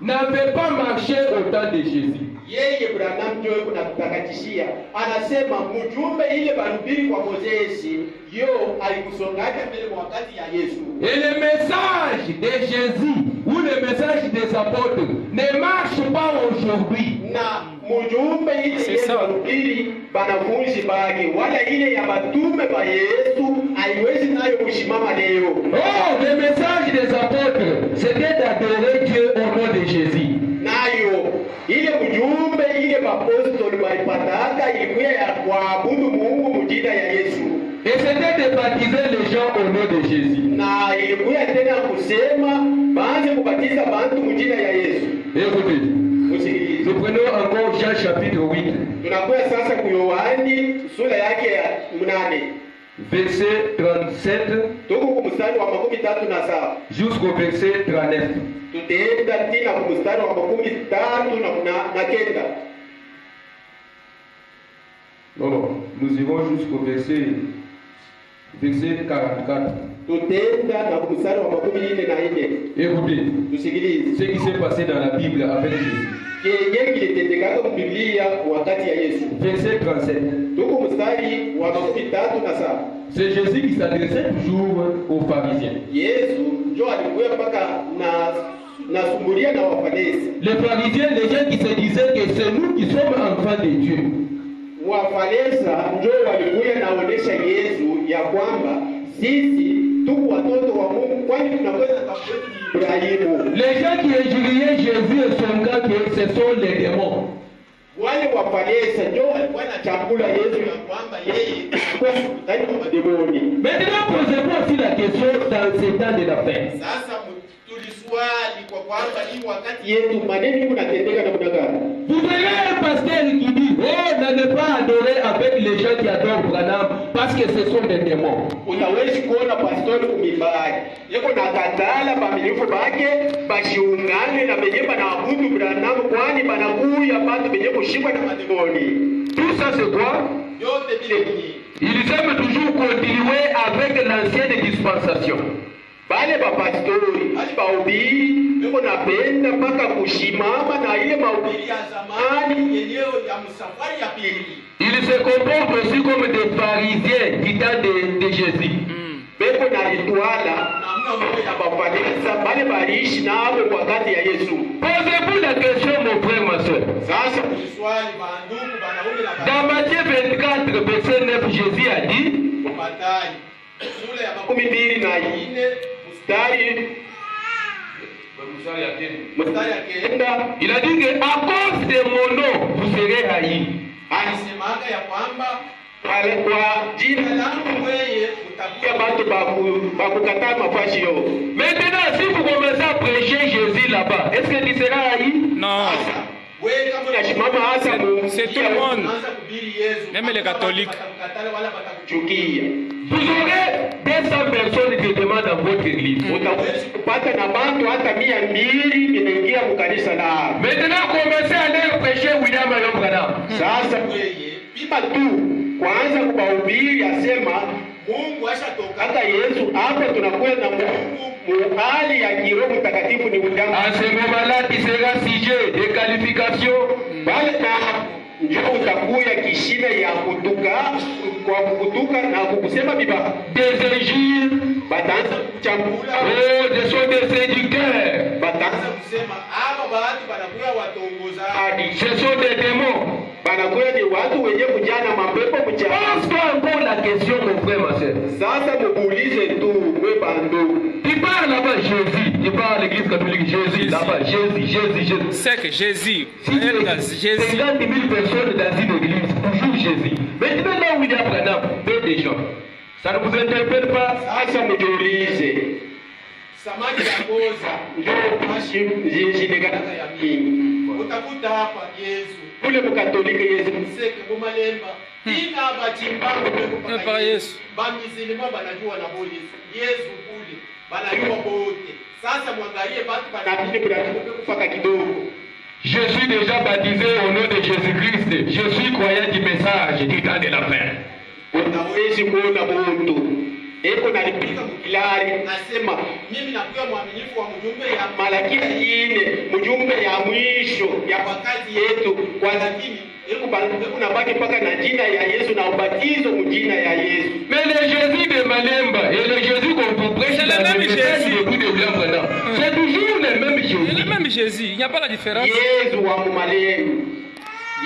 n'avaient pas marché au temps de Jésus. Yeye Branham ndio kuna kutakatishia, anasema mjumbe ile balubiri kwa Mozesi yo alikusongaje mbele kwa wakati ya Yesu. Et le message de Jésus ou le message des apôtres ne marche pas aujourd'hui. Na mjumbe ile Yesu balubiri banafunzi bake wala ile ya batume ba Yesu haiwezi nayo kushimama leo. Oh, le message des apôtres, c'était d'adorer Dieu au nom de Jésus. Nayo ile mjumbe ile apostoli walipataka ilikuwa ya kuabudu Mungu mjina ya Yesu. Et c'était de baptiser les gens au nom de Jésus. Na ilikuwa tena kusema baanze kubatiza bantu mjina ya Yesu. Écoutez, Usikilize. nous prenons encore Jean chapitre 8, Tunakuwa sasa ku Yohani sura yake ya 8. verset 37 Tuko ku mstari wa 37 jusqu'au verset 39. tutaenda tena ku mstari wa 13 na kenda. Non, nous irons jusqu'au verset 44. Tutaenda na ku mstari wa 14. Écoutez, Tusikilize. ce qui s'est passé dans la Bible avec Jésus. Kenye kilitendeka kwa Biblia wakati ya Yesu. Verset 37. Tuko mstari wa 37. C'est Jésus qui s'adressait toujours aux pharisiens. Yesu ndio alikuwa mpaka na sumbulia na Wafarisayo. Les pharisiens, les gens qui se disaient que c'est nous qui sommes enfants de Dieu. Wafarisayo ndio walikuwa naonesha Yesu ya kwamba sisi tu watoto wa Mungu, kwani tunaweza kumfuata Ibrahimu. Les gens qui injuriaient Jésus et son cas, que ce sont les démons. Wale Wafarisayo ndio walikuwa na chakula Yesu ya kwamba yeye alikuwa ndani ya mademoni. Maintenant, posez-vous aussi la question dans ces temps de la fin. Sasa tuliswali kwa kwamba hii wakati yetu maneno kunatendeka namna gani? Vous verrez un pasteur qui dit, oh, n'allez pas adorer avec les gens qui adorent Branham parce que ce sont des démons. Utawezi kuona pastori kumimbari yeko na katala bamilifu bake bashiungane na benye banaabudu Branham, kwani banakuya batu benye kushikwa na mademoni. Tout ça c'est quoi? Yote vile ni Ils aiment toujours continuer avec l'ancienne dispensation. bale bapastori bali bahubiri beko napenda mpaka kushimama na ile mahubiri ya zamani yenyewe ya msafari ya pili. Ils se comportent aussi comme des pharisiens du temps de Jésus. Beko na litwala namna moja ya bafanisa bale baliishi nabo wakati ya Yesu. Posez-vous la question, mon frère, ma soeur. Sasa kuswali bandugu banaume na Dans Matthieu 24, verset 9, Jésus a dit, Mathayo sura ya 24 mstari ya kenda il a dit que à cause de mon nom, vous serez haïs. alisemaga ya kwamba kwa jina langu wewe utakuwa batu bakukataa mafashi yo. Maintenant, si vous commencez à prêcher Jésus là-bas, est-ce que tu seras haï? Non. C'est tout le monde. Même les catholiques. Vous aurez 200 personnes qui demandent dans votre église. Maintenant, commencez à leur prêcher William Marion Branham. Kwanza kubahubiri asema Mungu ashatoka. Hata Yesu hapa tunakuwa na Mungu hali ya kiroho mtakatifu ni undani. À ce moment-là, tu seras sujet de qualification. Bale na ndio utakuya kishina ya kutuka kwa kutuka na kukusema biba Des injures. bataanza kuchambula. Oh, ce sont des séducteurs. Bataanza kusema hapa watu banakuwa watongozaji. Ce sont des démons. Banakuwa ni watu wenye kujana mapepo mchana. Pose-toi encore la question, mon frère, ma soeur. Sasa muulize tu wewe bando. Tu parles là-bas Jésus. Tu parles à l'église catholique Jésus. Là-bas Jésus. C'est que Jésus. Si tu as 50 000 personnes dans une église, toujours Jésus. Mais tu veux là où il y a Branham, peu de gens. Ça ne vous interpelle pas? Sasa mjiulize, samaki ya goza ndio zinagaraka ya mingi. Utakuta hapa Yesu ule mkatolika Yesu mseke mumalemba ina bachimbango Kwa Yesu bamizilima banajua na bo Yesu kule banajua bote. Sasa mwangalie watu banabidi kufaka kidogo. Je suis déjà baptisé au nom de Jésus-Christ. Je suis croyant du message du temps de la fin. Unawezi kuona mtu eko nalipika mkilari nasema mimi nakuwa mwaminifu wa mjumbe ya Malaki 4, mjumbe ya mwisho ya wakati yetu, kwa lakini eko nabaki paka na jina ya Yesu na ubatizo mjina ya Yesu. Mais le Jésus de Malemba et le Jésus qu'on vous prêche, c'est le même Jésus. C'est toujours le même Jésus. C'est le même Jésus, il n'y a pas la différence. Yesu wa Malemba,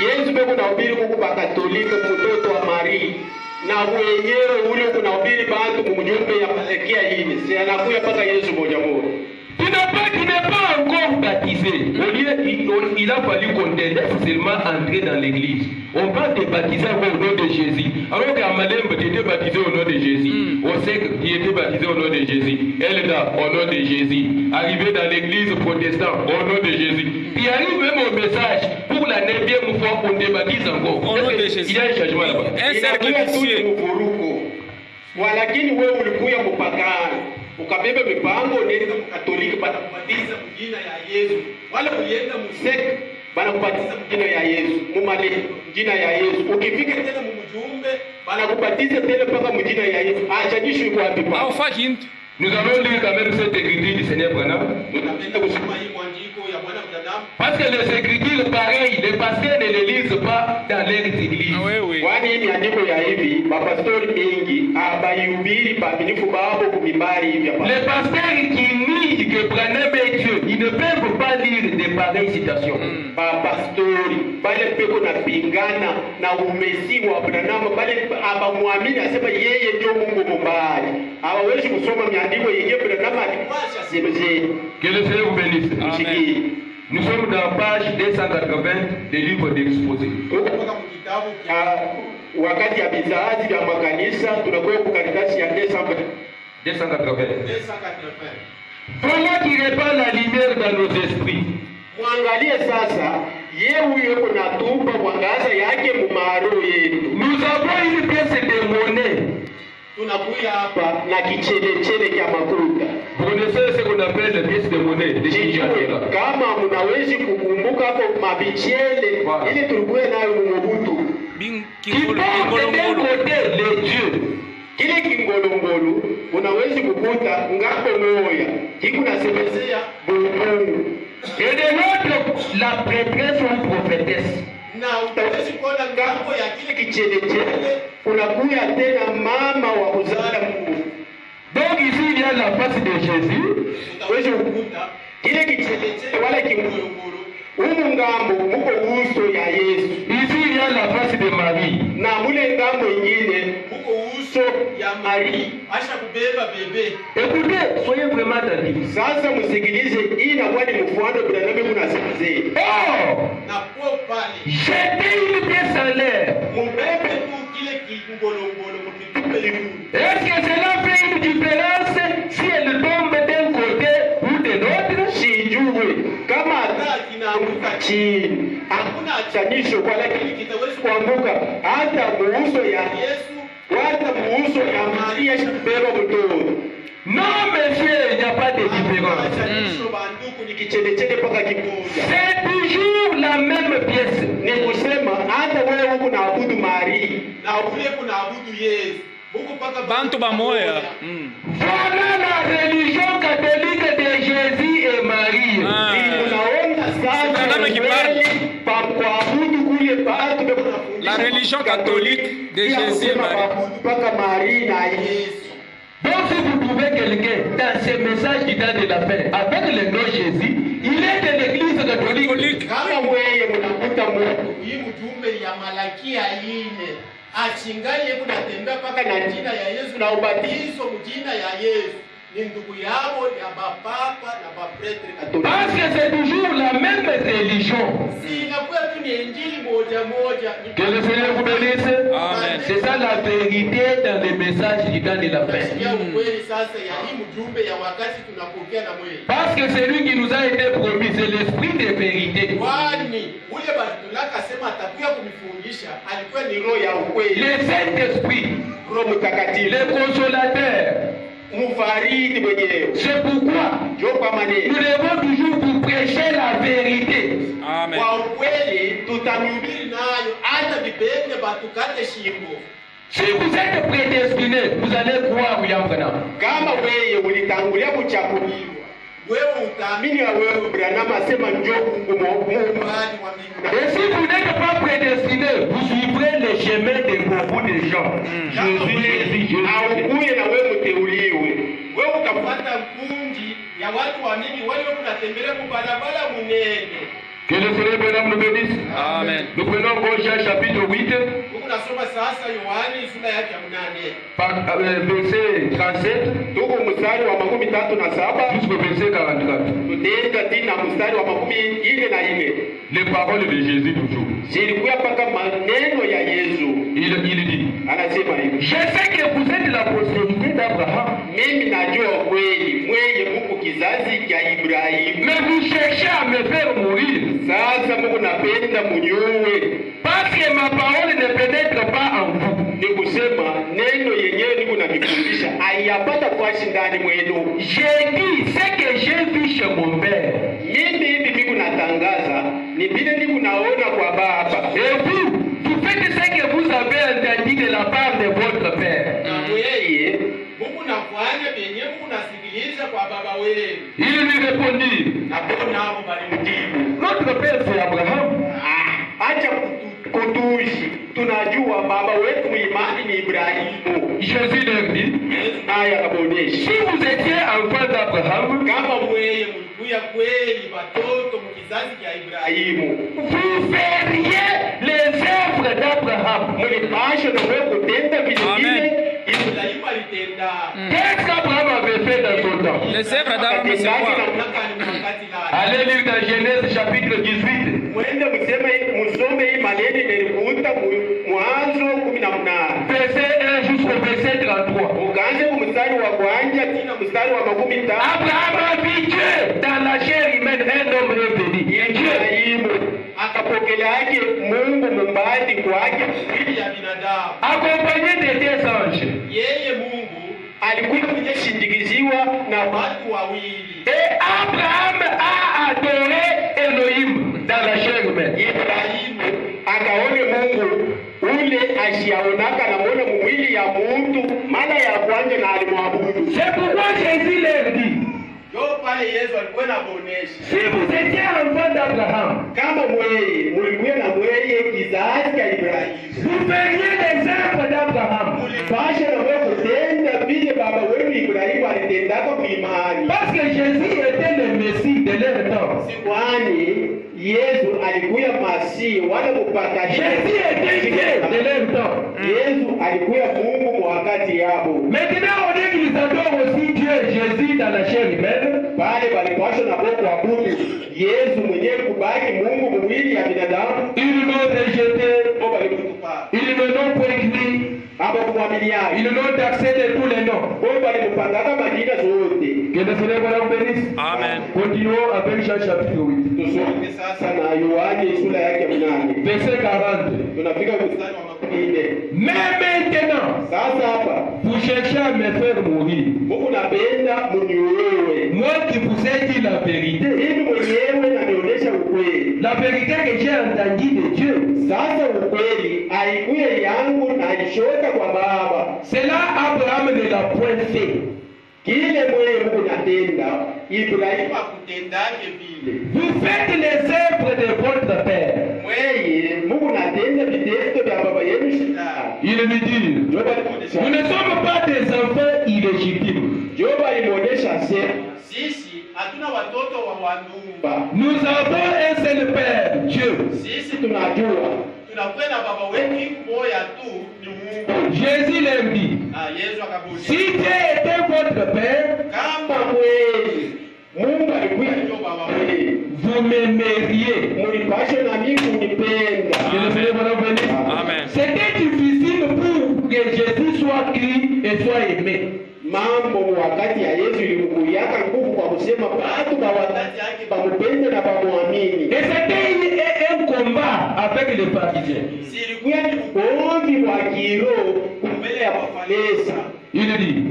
Yesu beko na ubiri kwa Katolika mtoto wa Maria. Na mwenyewe ule kunahubiri bantu mjumbe ya Malaki 4, si anakuya paka Yesu moja moja. Tu n'es pas encore baptisé. Au lieu, il a fallu qu'on te laisse seulement entrer dans l'église. On va te baptiser au nom de Jésus. Alors qu'à Malembe, tu étais baptisé au nom de Jésus. Au sec, tu étais baptisé au nom de Jésus. Elda, au nom de Jésus. Arrivé dans l'église protestante, au nom de Jésus. Il arrive même au message, pour la 9e fois, on te baptise encore. Au nom de Jésus. Il y a un changement là-bas. Un cercle vicieux. Walakini wewe ulikuya mpakani ukabebe mipango nenda Katolika banakubatiza mjina ya Yesu, wala ulienda museke banakubatiza mjina ya Yesu, mumale mjina ya Yesu. Ukifika tena mumjumbe banakubatiza tena paka mjina ya Yesu. Acha nishu iko wapi pa? Au faki Nous allons lire quand même cette écriture du Seigneur Branham. Parce que les écritures pareilles, les pasteurs ne les lisent pas dans leurs églises. Ah, oui, oui. Kwani miandiko ya hivi mapastori mingi abayubiri paaminifu babo kumimbari hivi hapa. Les pasteurs qui nient que Branham est Dieu, ils ne peuvent pas lire de pareilles citations. Pastori bale peko na pingana na umesi wa Branham, bale abamwamini asema yeye ndio Mungu mbali. Hawawezi kusoma miandiko yenyewe Branham alipasha semeje. Que le Seigneur vous bénisse. Amen. Nous sommes dans la page 280 des livres d'exposé. Wakati ya bizazi vya makanisa tunakuwa kwa karatasi ya 280. Voilà qui répand la lumière dans nos esprits. Mwangalie sasa yeye yuko na tumba mwangaza yake mumaro yetu. Nous avons une pièce de monnaie. Tunakuya hapa na kichele cha mafuta. Vous connaissez ce qu'on appelle les pièces de monnaie de Kinshasa. Kama mnawezi kukumbuka hapo mabichele ile tulikuwa nayo Mobutu. Qui porte d'un côté les dieux. Kile kingolongolo unawezi kukuta ngambo moya kiko nasemezea Mungu. Et de l'autre la prêtresse ou prophétesse. Na utawezi kuona ngambo ya kile kichele unakuya tena mama wa kuzala Mungu. Donc ici il y a la face de Jésus. Utawezi kukuta kile kichele wala kingolongolo ngambo muko uso ya Yesu. Ici il y a la face de Marie. Na mule ngambo ingine muko uso ya Marie. Acha kubeba bebe. Écoutez, soyez vraiment attentifs. Sasa msikilize, hii inakuwa ni mfano Branham kunasemaje. Na kwa pale. Jetez une pièce en l'air. Mubebe tu kile kingolongolo mkitupe hivi. Est-ce que cela fait une différence si elle tombe d'un côté ou de l'autre? Sijue kama hata kinaanguka chini hakuna achanisho, kwa lakini kitaweza kuanguka hata muuso ya Yesu hata muuso ya Maria shambeba mtoto. Non monsieur, il n'y a pas de différence. C'est toujours la même pièce. Ni kusema hata wewe huko naabudu Maria na kule kunaabudu Yesu. Bantu bamoya. Voilà la religion catholique de Jésus et Marie. La religion catholique de Jésus et Marie. Donc si vous trouvez quelqu'un dans ce message du temps de la fin avec le nom Jésus, il est de l'église catholique. Kama wewe mnakuta Mungu hii mjumbe ya Malaki 4 achingaye kunatembea paka na jina ya Yesu na ubatizo mjina ya Yesu ni ndugu yao ya bapapa na bapretre katolika. Parce que c'est toujours la même religion. Si inakuwa tu ni injili moja moja. Que le Seigneur vous bénisse. Amen. C'est ça la vérité dans les messages du temps de la fin. Nasikia ukweli sasa ya hii mjumbe ya wakati tunapokea na mweli. Parce que c'est lui qui nous a été promis, c'est l'esprit de vérité. Kwani ule Bartolaka sema atakuja kumfundisha alikuwa ni roho ya ukweli. Le Saint-Esprit, Roho Mtakatifu. le consolateur. Mfariji mwenyewe. C'est pourquoi nous devons toujours vous prêcher la vérité. Amen. Kwa ukweli tutamhubiri nayo hata vipende batukate shingo. Si vous êtes prédestiné, vous allez croire Yambrana. Kama wewe ulitangulia kuchaguliwa, wewe utaamini ya wewe Branham asema njoo muumbaji wa mbingu. Et si vous n'êtes pas prédestiné, vous suivrez le chemin de beaucoup de gens. Jésus. Aukuye na wewe mteuliwe. Wewe utafuata kundi ya watu wa mingi wale wanatembelea kubarabara munene. Que le Seigneur Branham nous bénisse. Amen. Nous prenons Colossiens chapitre 8, Huko nasoma sasa Yohani sura yake ya 8. verset 37 Tuko mstari wa 37 jusqu'au verset 44. tutaenda tena mstari wa 44. Les paroles de Jésus toujours. Zilikuwa paka maneno ya Yesu. Il dit, Anasema hivi. je sais que vous êtes la postérité d'Abraham, Mimi najua kweli mwenye Mungu kizazi cha Ibrahimu. mais vous cherchez à me faire mourir. Sasa Mungu napenda munyuwe. Parce que ma parole ne pénètre pas en vous. Ni kusema neno yenyewe niko nakifundisha haiyapata kwa shindani mwenu. J'ai dit ce que j'ai vu chez mon père. Mimi hivi niko natangaza ni vile niko naona kwa baba. Et vous faites ce que vous avez entendu de la part de votre père. Na yeye Mungu nafanya vyenye Mungu nasikiliza kwa baba wewe. Il lui répondit, Na bona hapo balimjibu. notre père c'est Abraham. Acha kutuishi. Tunajua baba wetu muimani ni Ibrahimu. Jésus leur dit, Naye akabonesha. si vous étiez enfant d'Abraham, Kama wewe mlikuya kweli watoto mkizazi cha Ibrahimu, vous feriez les œuvres d'Abraham. mlipasha na wewe kutenda vile Amen. vile Ibrahimu alitenda. Qu'est-ce qu'Abraham avait fait dans son temps? Les œuvres d'Abraham, c'est Atendaje quoi? namna gani wakati lake? Allez lire dans Genèse chapitre 18. Mwende musome hii maneno nilikuta Mwanzo 18. Verset 1 jusqu'au verset 33. Ukaanze kumstari wa kwanza tena mstari wa 15. Abraham a vu Dieu dans la chair humaine, un homme révélé. Ibrahimu akapokeleaje Mungu mumbadi kwake ili ya binadamu. Accompagné de deux anges. Yeye Mungu alikuwa ameshindikiziwa na watu wawili. Et Abraham a adoré Elohim dans la chair humaine. Ibrahimu akaone Mungu ule ashiaonaka na mwana mwili ya mtu mara ya kwanza na alimwabudu. C'est pourquoi Jésus leur dit, Yo pale Yesu alikuwa anabonesha. si vous étiez enfant d'Abraham, Kama mweye mulikuwa na mweye kizazi cha Ibrahimu. vous feriez les œuvres d'Abraham. Mulipasha na wewe kutenda vile baba wenu Ibrahimu alitendaka kuimani. Parce que Jésus était le Messie de leur temps. Kwani Yesu alikuwa Masihi wala mpatanisho. Jésus était Dieu de leur temps. Yesu alikuwa Mungu kwa wakati yao. Maintenant, on dit qu'ils adorent aussi Dieu, Jésus dans la chair humaine. Pale walipaswa na kwa kuabudu Yesu mwenyewe kubaki Mungu mwili ya binadamu. Ils l'ont rejeté. Kwa walikutupa. Ils ne l'ont pas écrit. Hapo kumwamilia. Ils l'ont taxé de tous les noms. Kwa walimpangaka majina zote. Que le Seigneur vous bénisse. Amen. Continuons avec Jean chapitre 8. Tusome sasa na Yohani sura yake 8. Verset 40. Tunafika mstari wa 14. Mais maintenant, Sasa hapa vous cherchez à me faire mourir. Mungu napenda mniuwe. Moi qui vous ai dit la vérité. Mimi mwenyewe nanionyesha ukweli. La vérité que j'ai entendue de Dieu. Sasa ukweli haikuwa yangu na ishoka kwa Baba. Cela Abraham ne l'a point fait. Kile mwenye Mungu natenda, Ibrahimu hakutendake vile. Vous faites les œuvres de votre père. Mwenye Mungu natenda vitendo vya baba yenu Shetani. Il lui dit, nous ne sommes pas des enfants illégitimes. Joba alimuonesha sema sisi hatuna watoto wa wandumba. Nous avons un seul père, Dieu. Sisi tunajua tunakwenda baba wetu moya tu ni Mungu. Jésus leur dit, Yesu akabudia, si Dieu était votre père, kama kweli Mungu alikuwa ndio baba wetu, vous m'aimeriez. mlipasha na mimi kunipenda. Que le Seigneur vous bénisse. Amen. C'était difficile pour que Jésus soit cru et soit aimé. Mambo wakati ya Yesu ilimkuyaka nguvu kwa kusema watu kwa wakati yake bamupende na bamuamini. Et c'était un combat avec les parisiens. Silikuwa ni ugomvi wa kiroho mbele ya wafalesa. Il dit,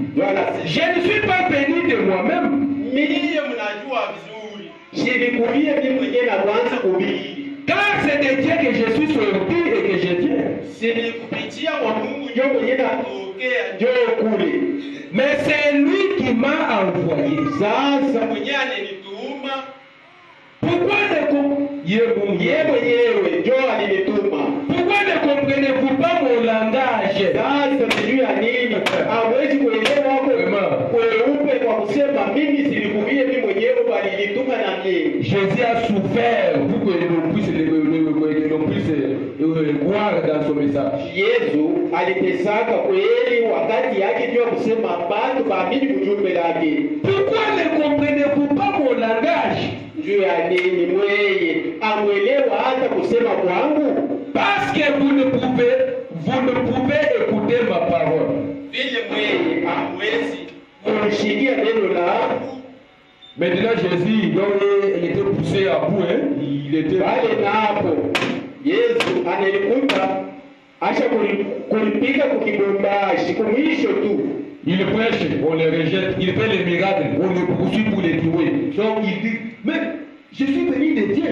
je ne suis pas venu de moi-même. Mimi mnajua vizuri. Silikuwa mimi mwenyewe na kwanza kubiri. Car c'est de Dieu que je suis sorti et que je tiens. Silikupitia kwa Mungu ndio mwenyewe natokea ndio kule. Mais c'est lui qui m'a envoyé. Sasa mwenyewe ananituma. Pourquoi mwenyewe ndio alinituma. Pourquoi ne comprenez-vous pas mon langage? Sasa sijui ya nini. Hawezi kuelewa hapo. Kweupe kwa kusema mimi silikuwie mimi mwenyewe bali nilituma na mimi. Jésus a souffert pour que l'on puisse croire dans son message. Yesu alitesaka kweli wakati yake ndio kusema bado baamini mjumbe lake. Pourquoi ne comprenez-vous pas mon langage? Juu ya nini mweye amwelewa hata kusema kwangu? Parce que vous ne pouvez écouter ma parole. Vile mweye amwezi kulishikia neno langu. Maintenant Jésus, il était poussé à bout, hein? Il était bale napo. Yesu anelikuta acha kulipiga kukibombashi kumwisho tu. Il prêche, on le rejette, il fait les miracles, on le poursuit pour les tuer. Donc il dit, mais je suis venu de Dieu.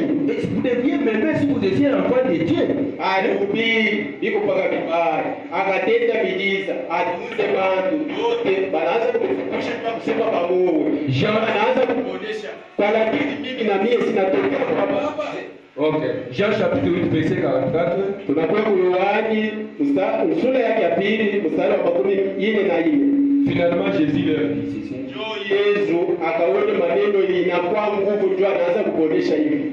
Vous deviez m'aimer si vous étiez enfant de Dieu. Alihubiri iko paka vibaya, akatenda miujiza, atunze bantu yote, banaanza kufukusha kwa kusema pamoja. Jean anaanza kuonyesha kwa lakini mimi na mimi sinatokea kwa baba. Ok, Jean chapitre 8 verset 44. Tunakuwa Yohani sura yake ya pili mstari wa 14. Finalement Jésus leur dit ceci. Yesu akaona maneno inakuwa nguvu ndio anaanza kuonyesha hivi.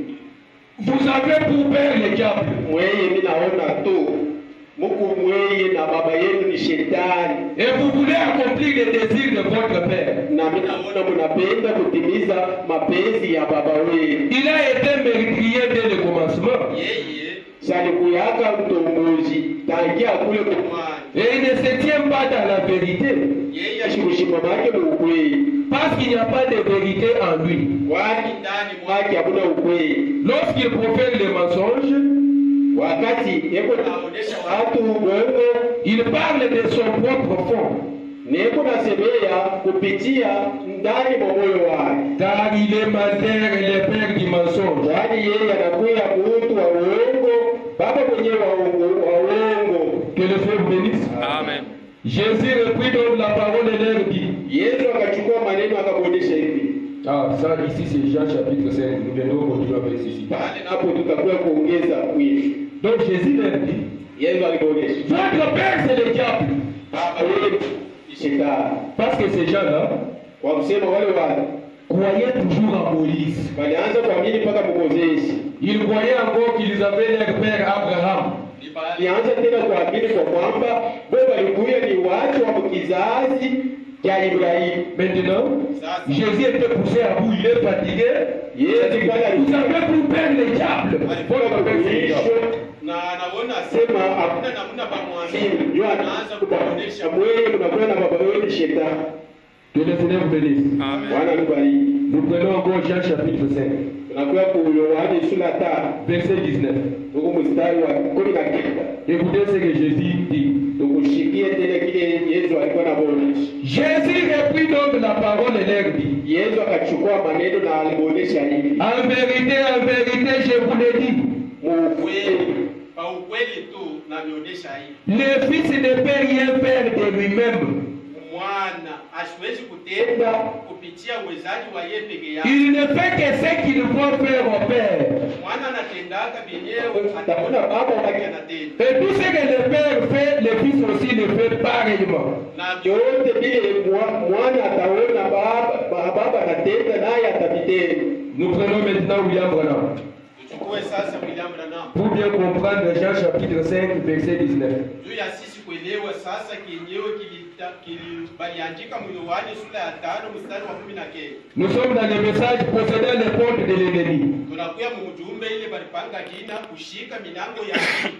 Vous avez pour père le diable. Mweye mimi naona tu. Mungu mweye na baba yenu ni shetani. Et vous voulez accomplir les désirs de votre père. Na mimi naona mnapenda kutimiza mapenzi ya baba wenu. Il a été ménétrier dès le commencement. Yeye salikuyaka mtombozi tangia kule kumwani. Et il ne se tient pas dans la vérité. Yeye ashikushimama yake ukweli. Parce qu'il n'y a pas de vérité en lui. Kwani ndani mwake hakuna ukweli. Lorsqu'il profère les mensonges, wakati yeko naonesha watu uongo, il parle de son propre fond. Neko nasemea kupitia ndani mwa moyo wake. Car il est menteur et le père du mensonge. Yaani yeye anakuwa mtu wa uongo, baba mwenyewe wa uongo. Que le Seigneur bénisse. Amen. Jésus reprit donc la parole et leur dit. Yesu akachukua maneno akamwonyesha hivi. Ah, ça ici c'est Jean chapitre 5. Nous venons continuer avec ceci. Bali napo tutakuwa kuongeza mwisho. Donc Jésus leur dit. Yesu alimwonyesha. Votre père c'est le diable. Baba wewe ni shetani. Parce que ces gens-là, kwa kusema wale croyaient toujours en Moïse. Walianza kuamini mpaka Moses. Ils croyaient encore qu'ils avaient leur père Abraham. Walianza tena kuamini kwa kwamba wao walikuwa ni watu wa kizazi cha Ibrahimu. Maintenant, Jésus était poussé à bout, il est fatigué. Vous avez plus peur le diable. Na anaona sema hakuna namna bamwamini. Ndio anaanza kuonyesha mweye unakuwa na baba wewe shetani. Que le Seigneur vous bénisse. Amen. Bwana nibariki. Nous prenons encore Jean chapitre 5. Tunakuwa kwa Yohana sura 5 verset 19. Huko mstari wa 19. Écoutez ce que Jésus dit. Tukushikie tena kile Yesu alikuwa anaonyesha. Jésus reprit donc la parole et leur dit. Yesu akachukua maneno na alimuonyesha hivi. En vérité, je vous le dis. Ukweli tu na nionyesha hivi. Le Fils ne peut rien faire de lui-même. Mwana asiwezi kutenda kupitia uwezaji wa yeye peke yake. Il ne fait que ce qu'il faut faire au Père. Mwana anatendaka benyewe ataona baba yake anatenda. Et tout ce que le Père fait, le Fils aussi le fait pareillement. Na yote vile mwana ataona baba anatenda naye atavitenda. Nous prenons maintenant William Branham. Tuchukue sasa William Branham. Pour bien comprendre Jean chapitre 5, verset 19. Juu ya sisi kuelewa sasa kienyewe baliandika Yohane sura ya 5 mstari wa 19. Nous sommes dans le message possédant les portes de l'ennemi. Tunakuya mu mjumbe ile balipanga kina kushika milango ya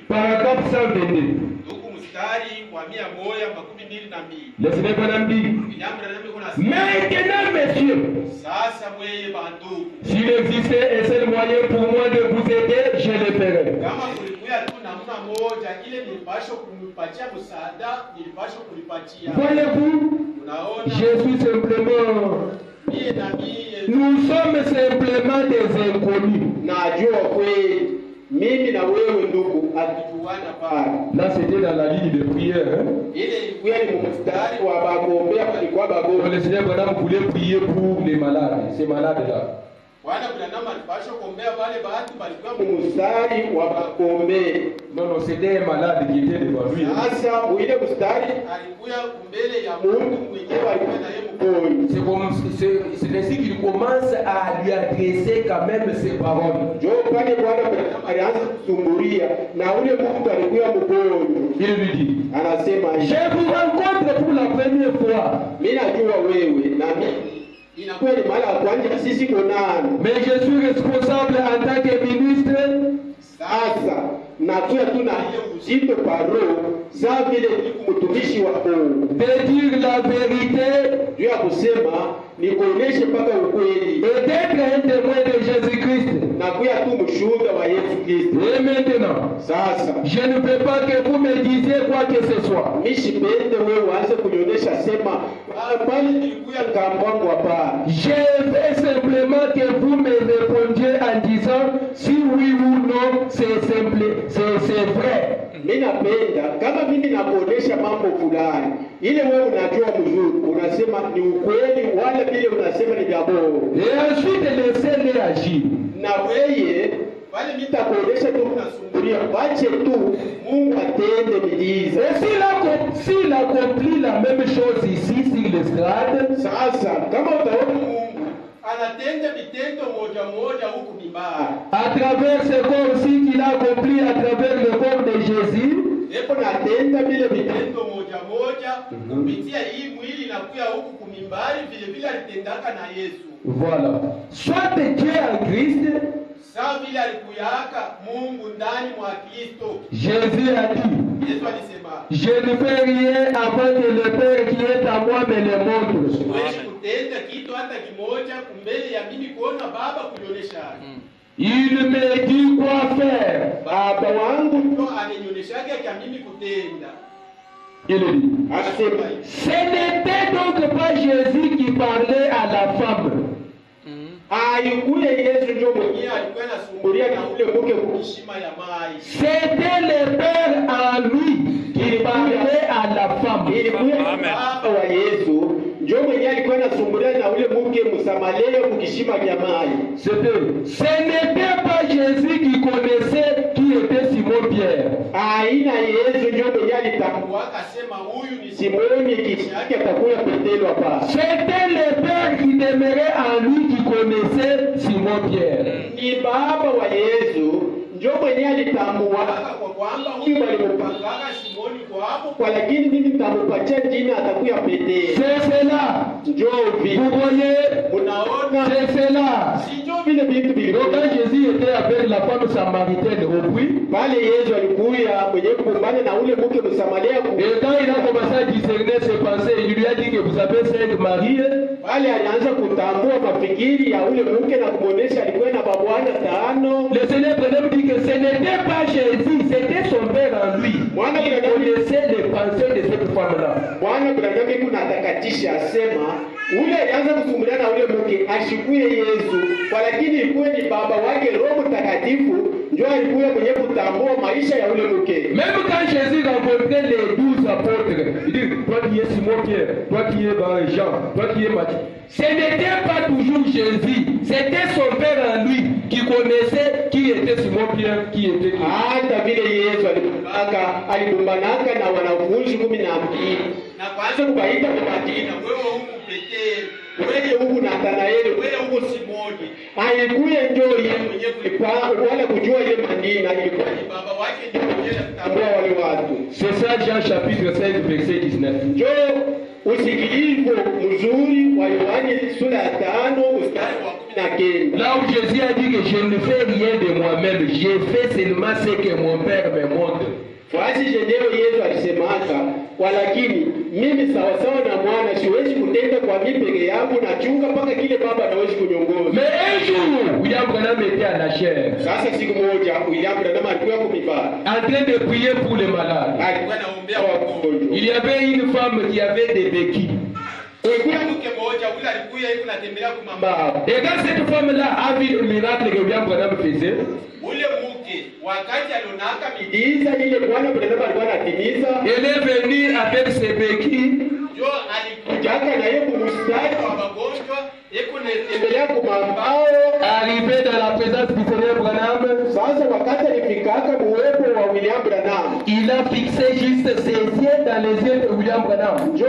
Paragraphe 122. Huku mstari wa 122. Laissez-moi Branham dire. William Branham kuna Maintenant, messieurs, sasa mweye bantu. s'il existait un seul moyen pour moi de vous aider, je le ferai. Kama kulikuwa tu namna moja ile nilipaswa kumpatia msaada, nilipaswa kulipatia. Voyez-vous, Unaona? je suis simplement... Mie na mie Nous sommes simplement des inconnus. najua kweli mimi na wewe ndugu hatujuana pale. Là, c'était dans la ligne de prière. Hein? Ile ilikuwa ni mstari wa bagombea, palikuwa bagombea. Le Seigneur Branham voulait prier pour les malades, ces malades-là. Bwana Branham alipaswa kuombea wale watu walikuwa mstari wa bagombea. Non, non, c'était un malade qui était devant lui. Sasa ile mstari alikuwa mbele ya Mungu mwenyewe, alikuwa na yeye mkono. C'est ainsi qu'il commence à lui adresser quand même ses paroles. Jo pale Bwana Branham alianza kusumbulia na ule mtu alikuwa mkono. Il lui dit, Anasema, je vous rencontre pour la première fois. mimi najua wewe na mimi inakuwa ni mara ya kwanza sisi kuonana. Mais je suis responsable en tant que ministre Sasa nakuya tu na ile uzito paro saa vile ni mtumishi wa Mungu de dire la vérité juu ya kusema nikuoneshe mpaka ukweli et d'être un témoin de Jésus-Christ. nakuya tu mshuhuda wa Yesu Kristo. Et maintenant, Sasa je ne veux pas que vous me disiez quoi que ce soit. mishipende wewe uanze kunionyesha sema pale nilikuya ngambo hapa. Je veux simplement que vous me répondiez en disant si oui ou non c'est simple, c'est vrai. Mimi napenda kama mimi nakuonesha mambo fulani ile wewe unajua mzuri unasema ni ukweli, wala vile unasema ni jambo. Et ensuite laissez-les agir. Na wewe wale nitakuonesha tu unasumbulia, wache tu Mungu atende miujiza. Et s'il accomplit la même chose ici sur l'estrade, Sasa kama utaona Mungu anatenda vitendo moja moja huku mibaya à travers ce corps aussi qu'il a accompli à travers le corps de Jésus, Epo natenda vile vitendo moja moja kupitia hii mwili inakuya huku kumimbari vile vile alitendaka na Yesu. voilà. Soit Dieu en Christ, Sawa vile alikuyaka Mungu ndani mwa Kristo. Jésus a dit, Yesu alisema, je ne fais rien avant que le Père qui est à moi me le montre. siwezi kutenda kitu hata kimoja kumbele ya mimi kuona Baba kunionyesha. Il me dit quoi faire. Baba wangu ndo ananionyeshaga kwa mimi kutenda. Il dit, Anasema, ce n'était donc pas Jésus qui parlait à la femme. ayukule Yesu ndio mwenyewe alikuwa anasumbulia na ule mke kukishima ya mai. C'était le Père en lui qui parlait à la femme. Ilikuwa Baba wa Yesu ndio mwenyewe alikuwa anasumbulia na ule mke Msamaria kukishima ya mai. Ce n'était pas Jésus qui connaissait qui était Simon Pierre. Aina Yesu ndio mwenyewe alitambua akasema huyu ni Simoni kisha yake atakuwa Petero hapa. C'était le Père qui demeurait en lui qui connaissait Simon Pierre. Ni Baba wa Yesu ndio mwenyewe alitambua kwa kwamba huyu alimpangaka Simoni kwa hapo kwa, lakini mimi nitampatia jina atakuwa Petero. C'est cela. Ndio vile. Vous voyez? Unaona? C'est cela. Si ndio vile vitu vilikuwa. Donc quand Jésus était avec la femme samaritaine au puits, Pale Yesu alikuya mwenyewe kumbana na ule mke Msamaria et quand il a commencé à discerner ses pensées, il lui a dit que vous avez 5 maris. pale alianza kutambua mafikiri ya ule mke na kumuonesha alikuwa na babwana 5. Le Seigneur Branham dit que ce n'était pas Jésus, c'était son Père en lui. Il connaissait les pensées de cette femme-là. Bwana Branham kuna atakatisha asema ule alianza kusumbulia na ule mke ashikuye Yesu, kwa lakini ilikuwa ni baba wake Roho Mtakatifu ndio alikuwa mwenye kutambua maisha ya ule mke. Même quand Jésus rencontrait les 12 apôtres, il dit, toi qui es Simon Pierre, toi qui es Jean, toi qui es Matthieu. Ce n'était pas toujours Jésus, c'était son Père en lui qui connaissait qui était Simon-Pierre, qui était qui. Hata vile Yesu alibumbanaka na wanafunzi 12 na kwanza kubaita kwa majina, wewe huku Petero, wewe huku Nathanaeli, wewe huku Simoni. Haikuye njoo yeye mwenyewe wala kujua ile manina, ilikuwa ni baba wake ndio mwenyewe kutambua wale watu. C'est ça Jean chapitre 5 verset 19. Njoo usikilivu mzuri wa Yohani sura ya 5 mstari wa 19. Là où Jésus a dit que je ne fais rien de moi-même, je fais seulement ce que mon Père me montre. Fasi jeneo Yesu alisemaka, walakini mimi sawasawa na mwana siwezi kutenda kwa mimi peke yangu, na chunga mpaka kile baba anawezi kunyongoza. Mais un jour, William Branham était à la chair. Sasa siku moja William Branham alikuwa kumibara, en train de prier pour les malades. alikuwa anaombea wagonjwa. Il y avait une femme qui avait des béquilles. Kulikuwa mke mmoja ule alikuwa yuko anatembelea kumambao. Et quand cette femme-là a vu le miracle que William Branham faisait, ule mke wakati alionaka miujiza ile Bwana Branham alikuwa anatimiza, elle est venue avec ses béquilles. jo alikujaka na yeye kumstari wa magonjwa, yeko anatembelea kumambao, Arrivé dans la présence du Seigneur Branham, sasa wakati alifikaka uwepo wa William Branham, il a fixé juste ses yeux dans les yeux de William Branham. jo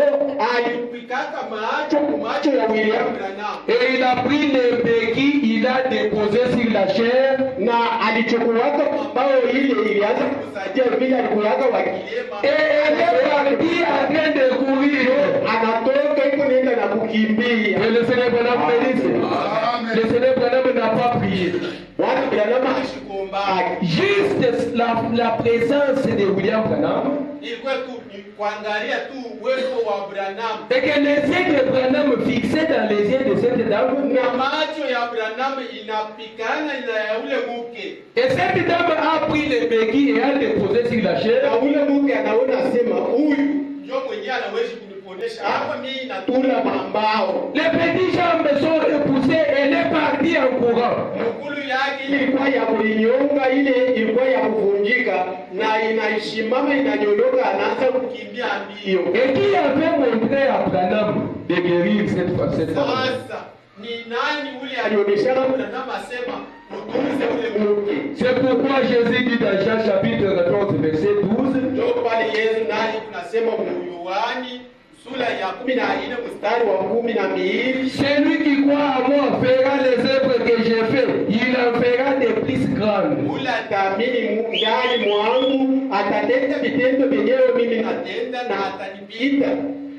alifikaka macho ya William Branham, Et il a pris les béquilles, il a déposé sur la chair. na alichukuaka mambao ile ilianza kusaidia vile alikuwaka wakilema, Et elle est partie en train de courir. anatoka iko nenda na kukimbia. Et le Seigneur Branham bénisse. Le Seigneur Branham n'a pas prié. Bwana Branham ashikuomba, Juste la présence de William Branham. ilikuwa tu ni kuangalia tu uwepo wa Branham, Et que les yeux de Branham fixés dans les yeux de cette dame. na macho ya Branham inapikana na ya ule mke, Et cette dame a pris les béquilles et a déposé sur la chair. na ule mke anaona sema huyu ndio mwenyewe anaweza kuniponesha hapa, mimi natula mambao. Les petites jambes sont repoussées, elle est partie en courant. Mkulu yake ilikuwa ya kulinyonga, ile ilikuwa ya kuvunjika, na inaishimama inanyondoka, anaanza kukimbia mbio. Et qui avait montré à Branham de guérir cette femme? Sasa ni nani ule alionyeshana Branham asema mtumize ule mke? C'est pourquoi Jésus dit dans Jean chapitre 14 verset 12, Ndio pale Yesu naye tunasema Yohani sura ya 14 mstari wa 12, celui qui croit à moi fera les œuvres que j'ai fait, il en fera des plus grandes. ule ataamini ndani mwangu atatenda vitendo vyenyewe mimi natenda, na atanipita.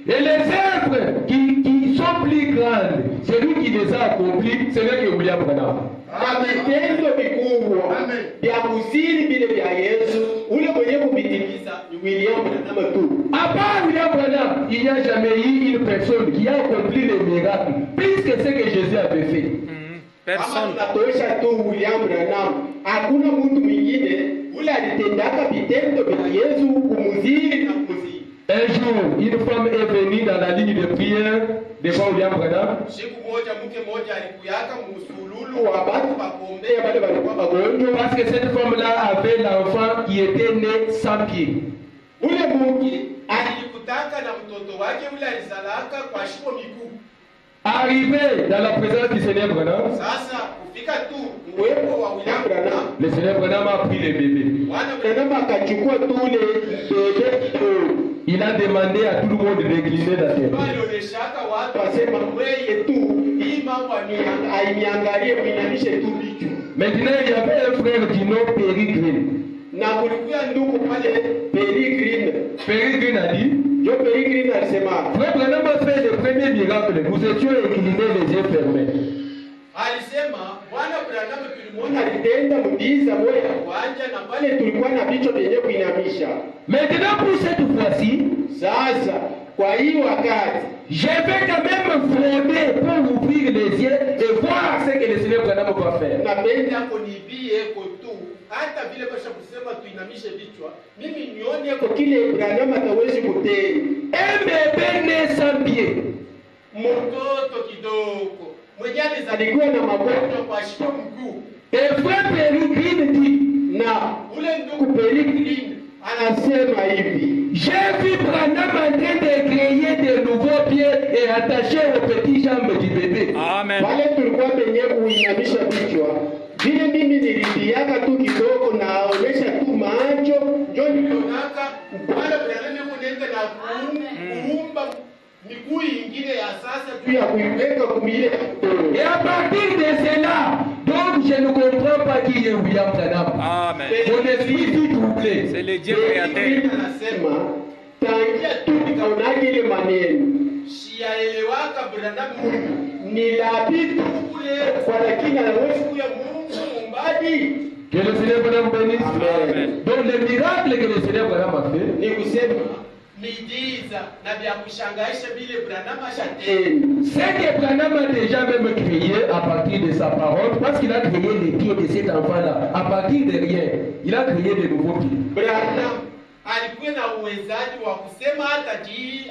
Et les œuvres qui sont plus grandes, celui qui les a accomplies, c'est lui que William Branham. Na vitendo vikubwa vya kuzidi vile vya Yesu, ule mwenye kuvitimiza ni William Branham tu. À part William Branham, il n'y a jamais eu une personne qui a accompli les miracles plus que ce que Jésus avait fait. Kama Personne. tunatosha tu William Branham, hakuna mtu mwingine ule alitendaka vitendo vya Yesu kumzidi na kumzidi. Un jour, une femme est venue dans la ligne de prière devant William Branham. Siku moja mke moja alikuyaka msululu wa watu wakuombea wale walikuwa wagonjwa, Parce que cette femme-là avait l'enfant qui était né sans pied. ule mke alikutaka na mtoto wake ule alizalaka kwa shimo miguu. Arrivé dans la présence du Seigneur Branham, Sasa kufika tu uwepo wa William Branham, le Seigneur Branham a pris le bébé. Bwana Branham akachukua tu ule bebe kidogo. Il a demandé à tout le monde d'incliner la tête. Alionyeshaka watu wasema mweye tu hii mambo aimiangalie kuinamishe tu vichwa. Maintenant, il y avait un frère du nom Peregrine. Na kulikuwa ndugu pale Peregrine. Peregrine a dit, Jo Peregrine alisema, frère Branham a fait le premier miracle. Nous étions inclinés les yeux fermés. alisema Bwana Branham tulimwona alitenda muujiza moja ya kwanza, na pale tulikuwa na vichwa vyenye kuinamisha. Maintenant, pour cette fois-ci, Sasa kwa hii wakati je vais quand même frauder pour ouvrir les yeux et voir ce que le Seigneur Branham va faire. napenda kunibie ko tu, hata vile basha kusema tuinamishe vichwa, mimi nione ko kile Branham atawezi kutenda. Un bébé né sans pied. Mtoto kidogo mwenye alizaliwa na magonjwa kwa shimo mguu, Et frère Peregrine dit, na ule ndugu Peregrine anasema hivi, j'ai vu Branham en train de créer de nouveaux pieds et attacher aux petites jambes du bébé. Amen. wale tulikuwa penye kuinamisha vichwa vile ya kuiweka kumile. Et à partir de cela, donc je ne comprends pas qui est William Branham. Amen. Mon esprit fut troublé. C'est le Dieu créateur. Anasema tangia tu nikaonaje ile maneno siyaelewaka Branham ni la bitu kule kwa lakini anaweza kuya Mungu muumbaji. Que le Seigneur Branham bénisse. Amen. Donc le miracle que le Seigneur Branham a fait, Ni kusema miujiza na vya kushangaisha vile Branham ashatenda. c'est que Branham a déjà même créé à partir de sa parole, parce qu'il a créé les pieds de cet enfant-là, à partir de rien. Il a créé de nouveaux pieds. Branham alikuwa na uwezaji wa kusema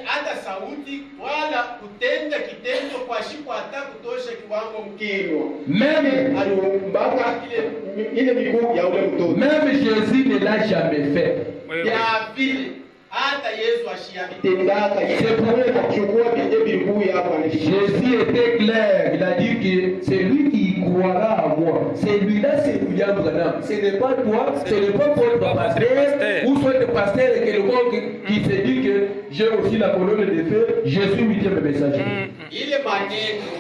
hata sauti wala kutenda kitendo kwa shiko hata kutosha kiwango mkino. Même, Aliumbaka ile miguu ya ule mtoto. même Jésus ne l'a jamais fait. Oui, oui. Ya vile hata Yesu ashiyatendaka yeye kuchukua miguu ya hapa. Jésus était clair. Il a dit que c'est lui qui croira à moi. Celui-là, c'est William Branham. Ce n'est pas toi, ce n'est pas votre pasteur, ou soit le pasteur et quelqu'un qui se dit que j'ai aussi la colonne de feu, je suis huitième messager. Ile maneno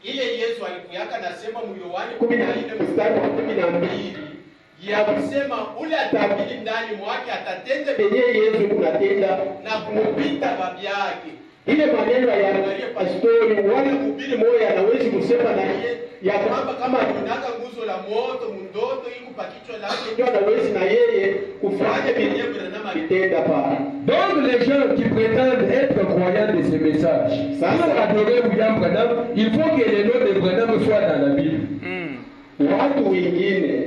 ile Yesu alikuyaka nasema mu Yohana 14:12 ya kusema ule atabiri ndani mwake atatenda benye Yesu kunatenda na kumpita babi yake. Ile maneno ya pastori wala mhubiri moja anawezi kusema na yeye ya kwamba kama tunaka nguzo la moto mundoto iko pakichwa lake ndio anawezi na yeye kufanya benye Branham alitenda pale. Donc les gens qui prétendent être croyants de ce message, pour adorer William Branham, il faut que le nom de Branham soit dans la Bible. Watu wengine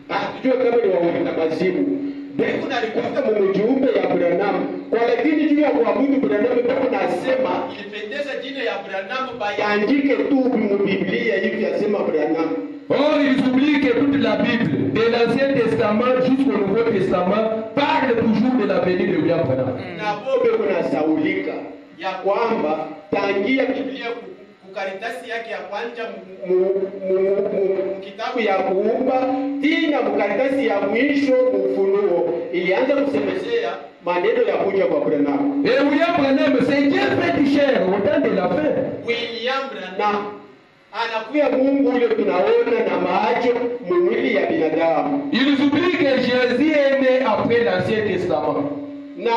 hatujue kama ni waona mazimu. Beko nalikuta mjumbe ya Branham. Kwa lakini juu ya kuabudu Branham beko nasema ilipendeza jina ya Branham bayaandike tu mu Biblia hivi yasema Branham. Or, ils oublient que toute la Bible, de l'Ancien Testament jusqu'au Nouveau Testament, parle toujours de la venue de William Branham. Na bobe kuna saulika ya kwamba tangia Biblia karitasi yake ya kwanza kitabu ya kuumba tina mkaritasi ya mwisho Ufunuo ilianza kusemezea maneno ya kuja kwa Branham. Et William Branham c'est Dieu fait chair au temps de la fin. William Branham anakuya Mungu ule tunaona na macho mwili ya binadamu. Ils oublient que Jésus est né après l'Ancien Testament. Na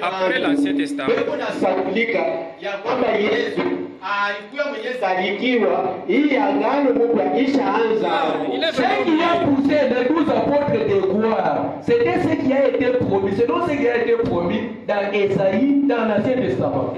Après l'Ancien Testament. Kuna saulika ya kwamba Yesu alikuwa mwenyezi alikiwa hii agano Mungu alishaanza. Ce qui a poussé les 12 apôtres de gloire, c'était ce qui a été promis. C'est donc ce qui a été promis dans Esaïe, dans l'Ancien Testament.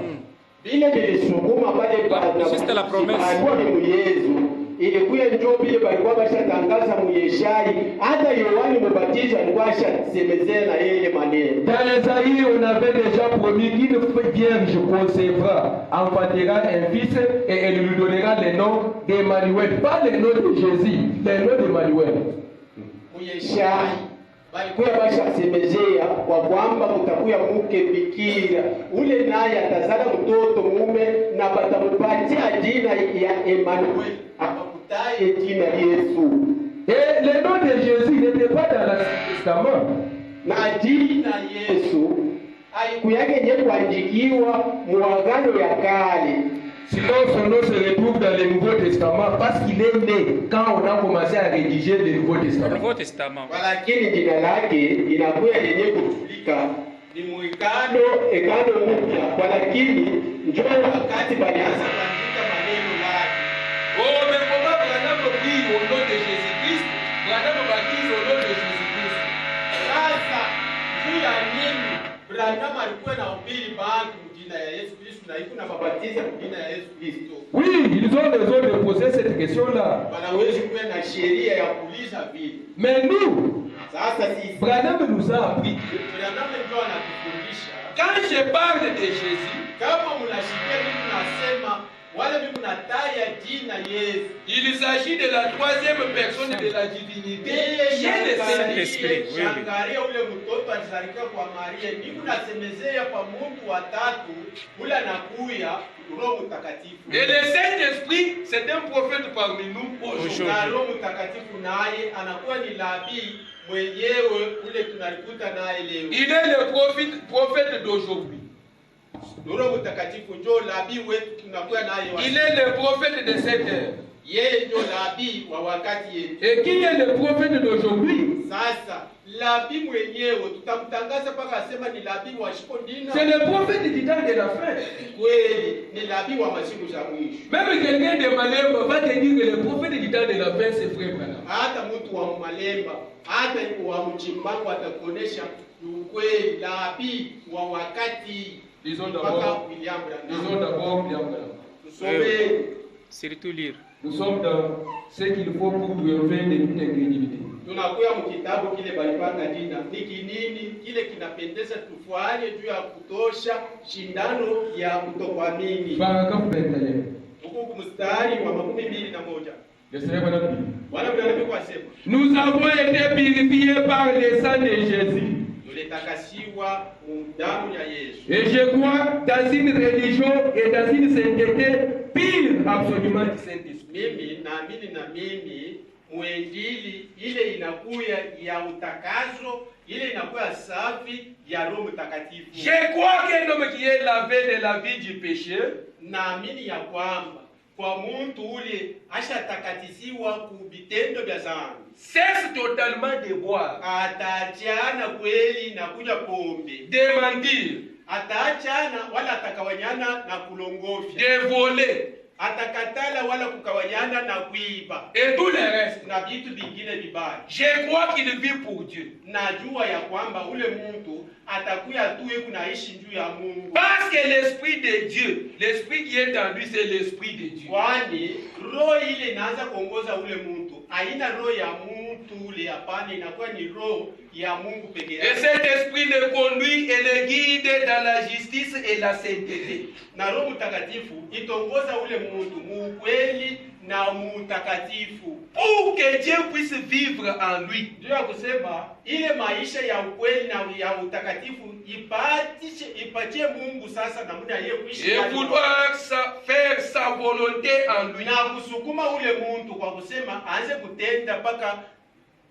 Vile vilisukuma pale Juste la promesse. alikuwa ni Yesu. Ilikuwa njoo vile walikuwa bashatangaza Myeshai, hata Yohani Mbatizaji alikuwa ashasemezea na yeye maneno. Dans Esaïe, on avait déjà promis qu'une vierge concevra, enfantera un fils et elle lui donnera le nom d'Emmanuel. Pas le nom de Jésus, le nom d'Emmanuel. Myeshai walikuwa bashasemezea kwa kwamba kutakuya mke bikira, ule naye atazala mtoto mume na batampatia jina ya Emmanuel, akakutaye jina Yesu. Et le nom de Jésus n'était pas dans l'Ancien Testament. Na jina Yesu haikuyake yenye kuandikiwa muagano ya kale. Sinon, son nom se retrouve dans le Nouveau Testament parce qu'il est né quand on a commencé à rédiger le Nouveau Le Testament. Nouveau Testament. Walakini jina lake inakuwa yenye kutulika ni muikano ekano mpya. Walakini njoo wakati balianza kuandika maneno lake. Oh, mais comment Branham prie au nom de Jésus-Christ? Branham baptise au nom de Jésus-Christ. Sasa juu ya nini Branham alikuwa na ubiri bantu jina ya Yesu Kristo na iko na babatiza jina ya Yesu Kristo? Oui, ils ont raison de poser cette question-là. Wanaweza kuwa na sheria ya kuuliza vile. Mais nous, Sasa sisi Branham nous a appris. Branham ndio anatufundisha. Quand je parle de Jésus, Kama mnashikia mimi nasema wale mimi nataya jina Yesu. il s'agit de la troisième personne de la divinité. Qui est le Saint-Esprit. Oui, oui. Shangaria ule mtoto alizalika kwa Maria. Mimi nasemezea kwa Mungu watatu ule anakuya Roho Mtakatifu. Et le Saint-Esprit, c'est un prophète parmi nous aujourd'hui. Na Roho Mtakatifu naye anakuwa ni nabii mwenyewe ule tunalikuta naye leo. Il est le prophète d'aujourd'hui. Roho Mtakatifu ndio nabii wetu tunakuwa naye. Il est le prophète de cette ère. Yeye ndio nabii wa wakati yetu. Et qui est le prophète d'aujourd'hui? Sasa nabii mwenyewe tutamtangaza mpaka asema ni nabii wa Shipondina. C'est le prophète du temps de la fin. Kweli ni nabii wa masiku za mwisho. Même quelqu'un de Malemba va te dire que le prophète du temps de la fin c'est frère Branham. Hata mtu wa Malemba, hata wa Mchimbangu atakuonesha ukweli nabii wa wakati. Disons d'abord William Branham. Surtout lire. Nous sommes dans ce qu'il faut pour trouver de toute incrédulité. Tunakuya mkitabu kile balipanga jina niki nini kile kinapendeza tufanye juu ya kutosha shindano ya kutokuamini. Paragraphe 21. Huko mstari wa 21. Le Seigneur va nous dire. Bwana mnabii kwa sema. Nous avons été purifiés par le sang de Jésus. Tulitakasiwa damu ya Yesu. Et je crois dans une religion et dans une sainteté pure absolument du Saint-Esprit. Mimi naamini muinjili ile inakuya ya utakazo, ile inakuya safi ya Roho Mtakatifu. Je crois qu'un homme qui est lavé de la vie du péché, naamini ya kwamba kwa mtu ule ashatakatisiwa kubitendo vya dhambi, cesse totalement de boire, ataachana kweli na kunywa pombe, de mentir, ataachana wala atakawanyana na kulongofya, de voler, atakatala wala kukawanyana na kuiba et tout le reste na vitu vingine vibaya. Je crois qu'il vit pour Dieu. Najua ya kwamba ule mtu atakuya tu yeye kunaishi juu ya Mungu. Parce que l'esprit de Dieu, l'esprit qui est en lui, c'est l'esprit de Dieu. Kwani roho ile inaanza kuongoza ule mtu. Haina roho ya mtu ule, hapana, inakuwa ni roho ya Mungu pekee yake. Et cet esprit le conduit et le guide dans la justice et la sainteté. Na Roho Mtakatifu itongoza ule mtu mukweli na mutakatifu, pour que Dieu puisse vivre en lui. Ndio ya kusema ile maisha ya ukweli na ya utakatifu ipatie Mungu sasa namna yeye kuishi. Et vouloir faire sa volonté en lui. Na kusukuma ule mtu kwa kusema aanze kutenda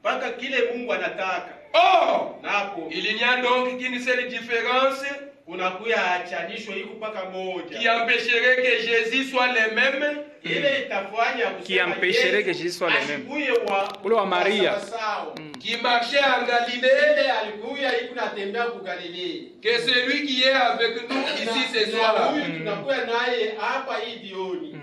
paka kile Mungu anataka. Or, napo il n'y a donc qu'une seule différence unakuya achanishwa iko paka moja qui empêcherait que Jésus soit le même. Ile itafanya qui empêcherait que Jésus soit le même. Ule wa Maria qui marchait en Galilée, alikuya iko natembea ku Galilée, que celui qui est avec nous ici ce soir. Huyu tunakuya naye hapa hii dioni.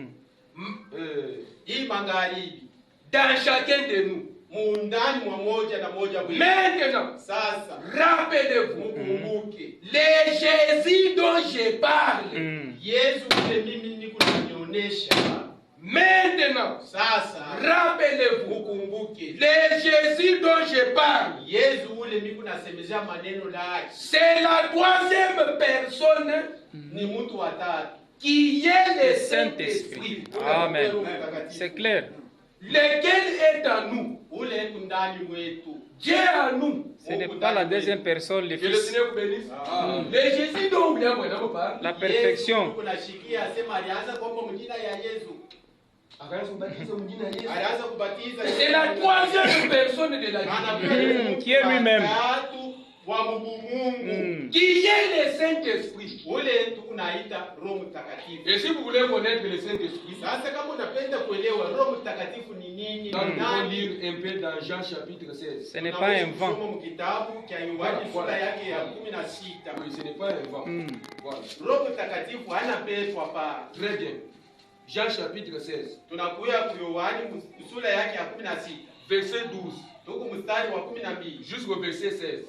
Hii magharibi. Dans chacun de nous. Mundani mwa moja na moja wewe. Maintenant, sasa rappelez-vous, mkumbuke le Jésus dont je parle. Yesu ule mimi niko nanionyesha. Maintenant, sasa rappelez-vous, mkumbuke le Jésus dont je parle. Yesu ule mimi nasemezea maneno lake. C'est la troisième personne, ni mtu wa tatu, qui est le Saint-Esprit. Amen. C'est clair. Lequel est en nous? Dieu en nous. Ce n'est pas la deuxième personne, le Fils. Le Jésus dont on parle. La perfection. C'est la troisième personne de la vie. Qui est lui-même. Qui est le Saint-Esprit. Et si vous voulez connaître le Saint-Esprit, nous allons lire un peu dans Jean chapitre 16. Ce n'est pas un vent. Oui, ce n'est pas un vent. Voilà. Très bien. Jean chapitre 16. Verset 12. Jusqu'au verset 16.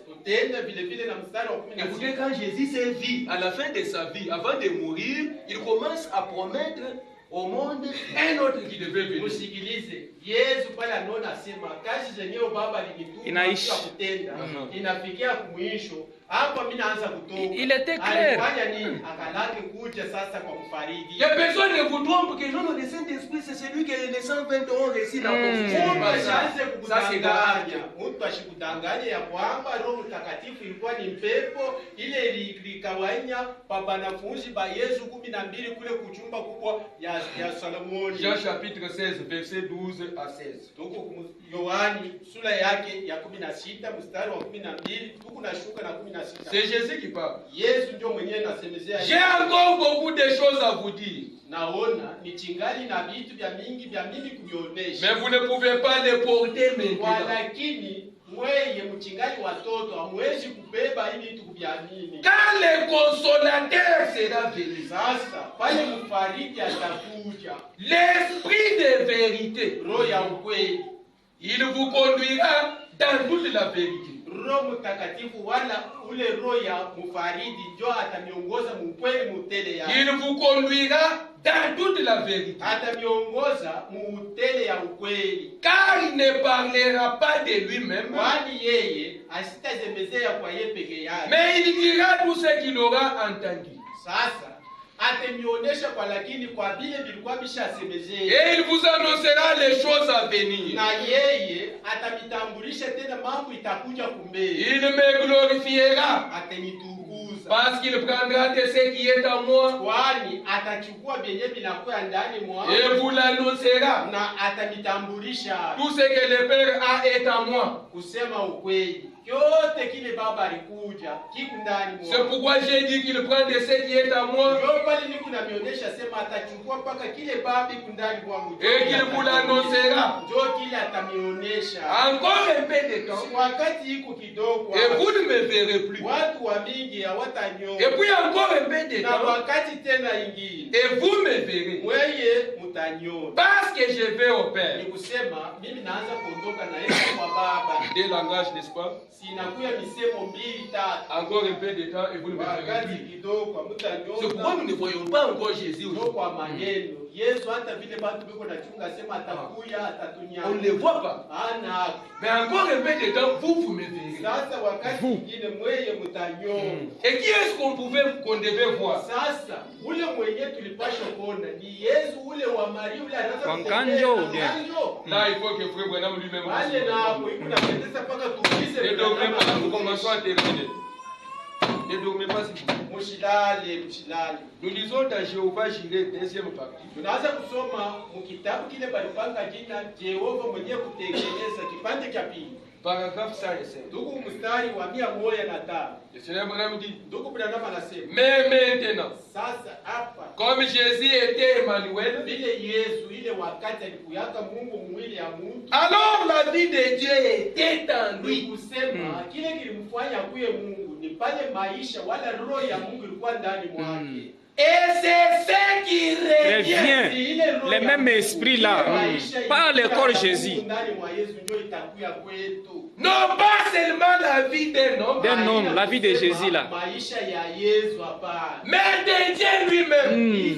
Écoutez, quand Jésus s'est vu à la fin de sa vie, avant de mourir, il commence à promettre au monde un autre qui devait venir. Il était clair. Il y a personne ne vous trompe que non, le Saint-Esprit c'est celui que les 120 ont réussi la confusion. Ça c'est grave. Jean chapitre 16 verset 12 à 16. Yohani sura yake ya 16 mstari wa 12 tuku nashuka na 16. C'est Jésus qui parle. Yesu ndio mwenyewe anasemezea. J'ai encore beaucoup de choses à vous dire. Naona ni chingali na vitu vya mingi vya mimi kuvionesha. Mais vous ne pouvez pas les porter maintenant. Lakini mweye mchingali watoto hamwezi kubeba hivi vitu vya mimi. Quand le consolateur sera venu. Sasa pale mfariji atakuja. L'esprit de vérité. Roho ya ukweli. Il vous conduira dans toute la vérité. Roho Mtakatifu wala ule roho ya mfariji ndio atamiongoza mkweli mutele ya. Il vous conduira dans toute la vérité. Atamiongoza mutele ya ukweli. Car il ne parlera pas de lui-même. Kwani yeye asitazemezea kwa yeye peke yake. Mais il dira tout ce qu'il aura entendu. Sasa atemionesha kwa lakini kwa vile vilikuwa bishasemezea. Et il vous annoncera les choses à venir. Na yeye atamitambulisha tena mambo itakuja kumbele. Il me glorifiera. Atenitukuza. Parce qu'il prendra de ce qui est à moi. Kwani atachukua benye binakuwa ndani mwa. Et vous l'annoncera. Na atamitambulisha. Tout ce que le Père a est à moi. Kusema ukweli. Yote kile baba alikuja kiku ndani mwa. C'est pourquoi j'ai dit qu'il prend de ce qui est à moi. Pale niko namionyesha sema atachukua paka kile baba iko ndani mwangu. Et qu'il vous l'annoncera. Ndio kile atamionesha. Encore un peu de temps. Wakati iko kidogo. Et vous ne me verrez plus. Watu wa mingi hawataniona. Et puis encore un peu de Na temps. wakati tena ingine. Et vous me verrez. Mweye mutaniona. Parce que je vais au Père. Ni kusema mimi naanza kuondoka na Yesu kwa baba. Des langages, n'est-ce pas? Sinakuya misemo mbili tatu. Encore un peu de temps et vous ne me verrez Wakati plus. kidogo mutaniona. C'est pourquoi nous ne voyons pas encore Jésus Ndio aujourd'hui. kwa maneno. Yesu hata vile watu biko na chunga sema atakuya atatunyana. On ne le voit pas. Ana. Mais encore un peu de temps, vous me verrez. Sasa wakati mwingine mweye mutaniona. Et qui est-ce qu'on devait voir? Sasa ule mwenye tulipasha kuona ni Yesu ule wa Maria ule anaanza Wanganjo, Là, il faut que Frère Branham lui-même. Wale na hapo iko na pendeza paka tuulize. Ne dormez pas, nous commençons à terminer. Ne dormez pas s'il vous plaît. Mushilale. Nous lisons dans Jéhovah Jireh, deuxième partie. Tunaanza kusoma mkitabu kile balipanga jina Jehova mwenye kutengeneza kipande cha pili. Paragraphe 105. Ndugu mstari wa 105. Le Seigneur Branham dit, Ndugu Branham anasema. mais maintenant, Sasa hapa comme Jésus était Emmanuel, vile Yesu ile wakati alikuyaka Mungu mwili ya mtu. alors la vie de Dieu était en Ni lui. kusema kile kilimfanya kuye Mungu ni pale maisha wala roho ya Mungu ilikuwa ndani mwake. Et c'est ce qui revient. Revient. Le même esprit là, par le corps Jésus. Non pas seulement la vie d'un homme, La vie de Jésus là. mais de Dieu lui-même.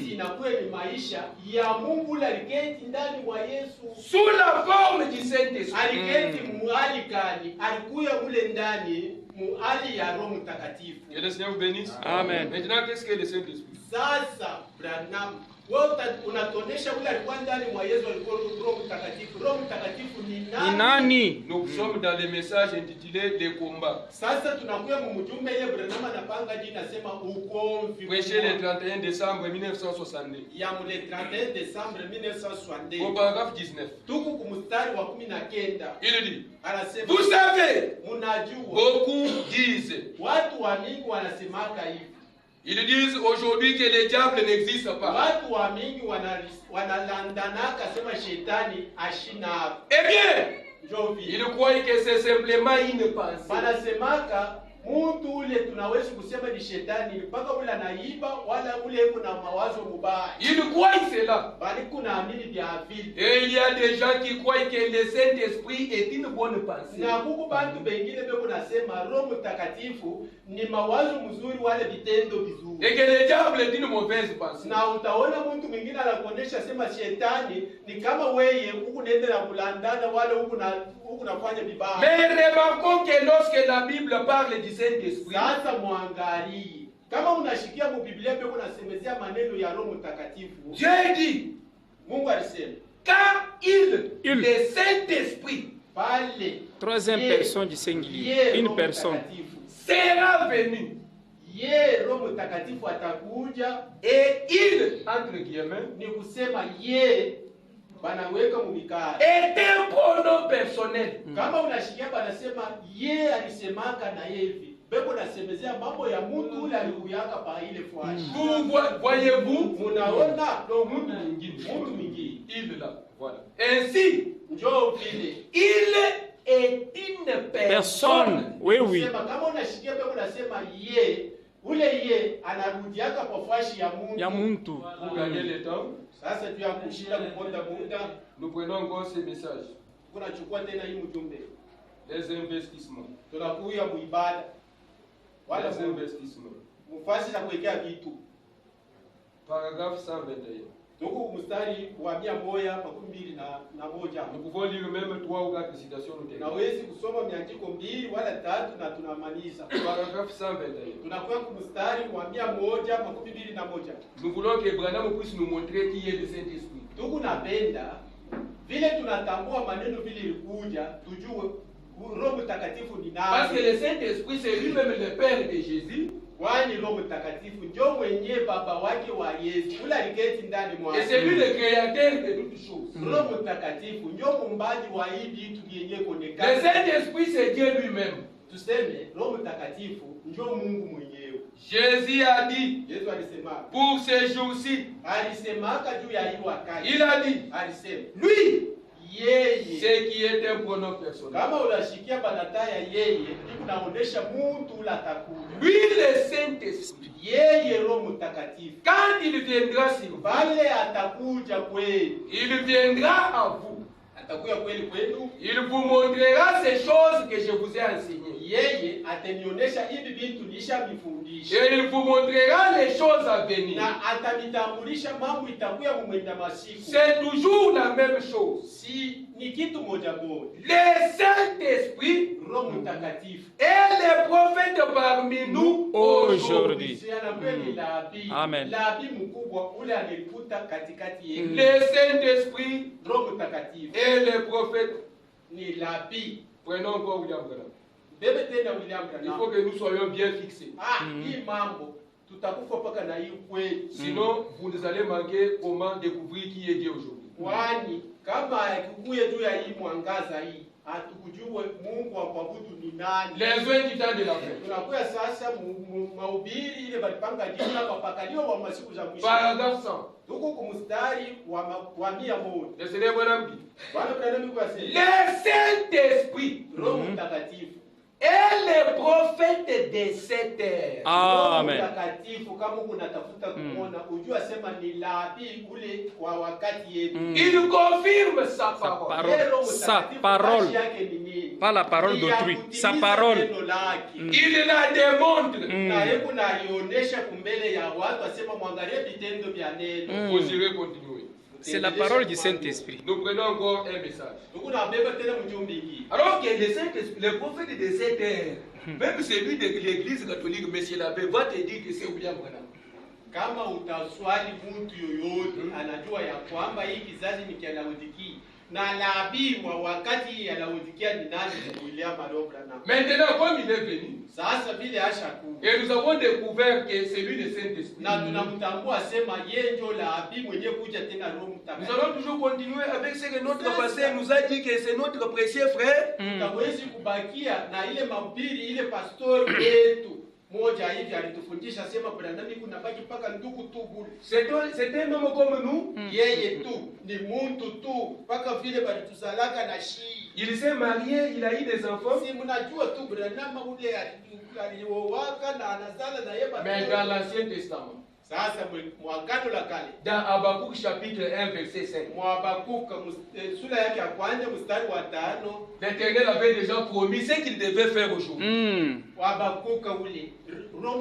Sous la forme du Saint-Esprit. Que le Seigneur vous bénisse. Amen. Maintenant, qu'est-ce que le Saint-Esprit? Sasa Branham wewe unatuonesha ule alikuwa ndani mwa Yesu alikuwa Roho Mtakatifu. Roho Mtakatifu ni nani? Ni nani? Nous sommes dans le message intitulé Les combats. Sasa tunakuya mumjumbe ile Branham anapanga jina nasema ukomvi. Prêché le 31 décembre 1962. Ya le 31 décembre 1962. Au paragraphe 19. Tuku kumstari wa 19. Il dit, Anasema vous savez, munajua beaucoup disent, watu wa mingi wanasemaka hivi. ils disent aujourd'hui que le diable n'existe pas. Watu wa mingi wanalandanaka sema shetani ashina. Eh bien, ils croient que c'est simplement une pensée. Wanasemaka mtu ule tunaweza kusema ni shetani mpaka ule anaiba wala ule kuna mawazo mubaya. Ils croient cela. Bali kuna amini vya vile. Et il y a des gens qui croient que le Saint-Esprit est une bonne pensée. Na kuku bantu bengine beko nasema Roho Mtakatifu ni mawazo mzuri wale vitendo vizuri. Et que le diable est une mauvaise pensée. Na utaona mtu mwingine anakuonesha sema shetani ni kama weye huku nenda na kulandana wale huku nafanya vibaya. Mais remarquons que lorsque la Bible parle du Saint-Esprit, sasa mwangalie kama unashikia mu Biblia beko nasemezea maneno ya Roho Mtakatifu. Dieu dit, Mungu alisema car le Saint-Esprit, pale troisième personne du singulier, une personne, sera venu. Ye Roho Mtakatifu atakuja Et il, entre guillemets, ni kusema ye banaweka mumikara. est un pronom personnel. Kama unashikia banasema ye alisemaka na hivi. Beko nasemezea mambo ya mtu ule alikuyaka pa ile fwashi. Voyez-vous? Munaona no mtu mwingine. Il est là. Voilà. Ainsi, Njoo vile. il est une personne. Oui, oui. Sema kama unashikia beko nasema ye, ule ye anarudiaka kwa fwashi ya mtu. Ya muntu. Pour gagner le temps, Sasa tu ya kushinda kuponda muda, nous prenons encore ces messages. tunachukua tena hii mjumbe. Les investissements. Tunakuya muibada. Wala Les investissements. mufasi za kuwekea vitu. Paragraphe 121. Tuko mstari wa 121. Nous pouvons lire même 3 ou 4 citations. Nawezi kusoma miandiko 2 wala 3 na tunamaliza. Paragraphe 121. Tunakuwa kwa mstari wa 121. Nous voulons que Branham puisse nous montrer qui est le Saint-Esprit. Tuko napenda vile tunatambua maneno vile ilikuja, tujue Roho Mtakatifu ni Parce que nani. le Saint-Esprit, c'est lui-même le Père de Jésus. Kwani Roho Mtakatifu ndio mwenye baba wake wa Yesu. Ule aliketi ndani mwake. Et c'est lui le créateur de toutes choses. Roho Mtakatifu ndio muumbaji wa hii vitu vyenye Le kuonekana. Saint-Esprit, c'est Dieu lui-même. Tuseme Roho Mtakatifu ndio Mungu mwenyewe. Jésus a dit, Yesu alisema, pour ces jours-ci, alisemaka juu ya hii wakati. il a dit, Alisema, lui, yeye. c'est qui est un pronom personnel. Kama unashikia banataya yeye, unaonesha mtu ula takuja. Lui, le Saint-Esprit, Yeye Roho Mtakatifu. quand il viendra sur vous, Bale atakuja kweli. il viendra à vous. Atakuja kweli kwenu. Il vous montrera ces choses que je vous ai enseignées. Yeye atanionyesha hivi vitu nishamifundisha. Et il vous montrera les choses à venir. Na atanitambulisha mambo itakuya mumwenda masiku. C'est toujours la même chose. Si ni kitu moja moja. Le Saint-Esprit Roho Mtakatifu. est le prophète parmi nous aujourd'hui. Aujourd'hui. Amen. Labi mkubwa ule alikuta katikati yetu. Le Saint-Esprit Roho Mtakatifu est le prophète. ni labi. Prenons encore William Branham. Bebe tena William Il faut Branham. que nous soyons bien fixés. Hii mambo tutakufa paka na hii kweli. Sinon, vous allez manquer comment découvrir qui est Dieu aujourd'hui. Kwani kama akikuye juu ya hii mwangaza hii, hatukujue Mungu wa kuabudu ni nani. Les uns du temps de la fin. Tunakuya sasa mahubiri ile balipanga jina wapakalio wa masiku za mwisho. Paragraphe 100. Tuko kumstari wa 100. Le Seigneur Branham dit, Bwana Branham kwa sema le Saint-Esprit Roho Mtakatifu est le prophète de cette ère. Amen. Roho Mtakatifu kama unatafuta kuona ujua sema ni labi ule wa wakati yetu. Il confirme sa parole. Yeye Roho Sa Mtakatifu parole. kazi yake ni nini? Pas la parole Ni ya d'autrui, kutimiza sa parole. neno lake. Il la démontre. Na hebu naionyesha kumbele ya watu asema mwangalie vitendo vya neno. Vous irez continuer. C'est la parole du Saint-Esprit. Nous prenons encore un message. Tuko na beba tena mjumbe hii. Alors que le Saint-Esprit, le prophète de cette ère, même celui de l'église catholique, monsieur l'abbé, va te dire que c'est William Branham. Kama utaswali mtu yoyote anajua ya kwamba hii kizazi ni kia Laodikia na nabii wa wakati ya Laodikia ni nani? Ni William Branham. Maintenant, comme il est venu, Sasa vile ashakuwa et nous avons découvert que c'est lui le Saint-Esprit, na tunamtambua sema yeye ndio nabii mwenye kuja tena Roho nous Mtakatifu. allons toujours continuer avec ce que notre pasteur nous a dit que c'est notre précieux frère. Tutawezi kubakia na ile mahubiri ile pastori yetu moja hivi alitufundisha sema Branham kuna baki paka ndugu tu bure. C'est un homme comme nous. Yeye tu ni muntu tu paka vile balituzalaka na shii. Il s'est marié, il a eu des enfants. Si mnajua tu Branham ule aliowaka na anazala na yeye Mais dans l'Ancien Testament, sasa mwagano la kale dans Habakkuk chapitre 1 verset 5, Mwabakuka sura yake ya kwanza mstari wa 5 l'Éternel avait déjà promis ce qu'il devait faire aujourd'hui. Wabakuka ule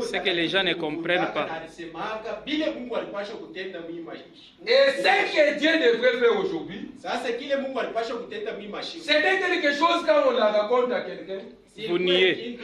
C'est que les gens ne comprennent pas. Alisemaka bila Mungu alipasha kutenda maisha. Et ce que Dieu devrait faire aujourd'hui, Sasa kile Mungu alipasha kutenda maisha. c'était quelque chose quand on la raconte à quelqu'un. Vous niez.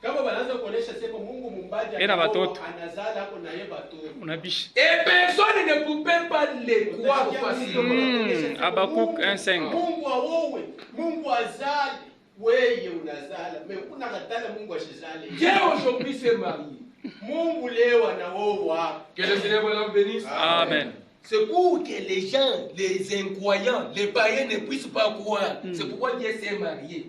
Kama wanaanza kuonesha sema Mungu mumbaji Ena watoto. anazala hapo na yeye watoto. Unabisha. Et personne ne pouvait pas les croire facilement. Habakkuk 1:5. Mungu aowe, Mungu azale, wewe unazala. Mais kuna katala Mungu ashizale. Dieu aujourd'hui s'est marié. Mungu leo anaoa. Que le Seigneur vous bénisse. Amen. C'est pour que les gens, les incroyants, les païens ne puissent pas croire. C'est pourquoi Dieu s'est marié.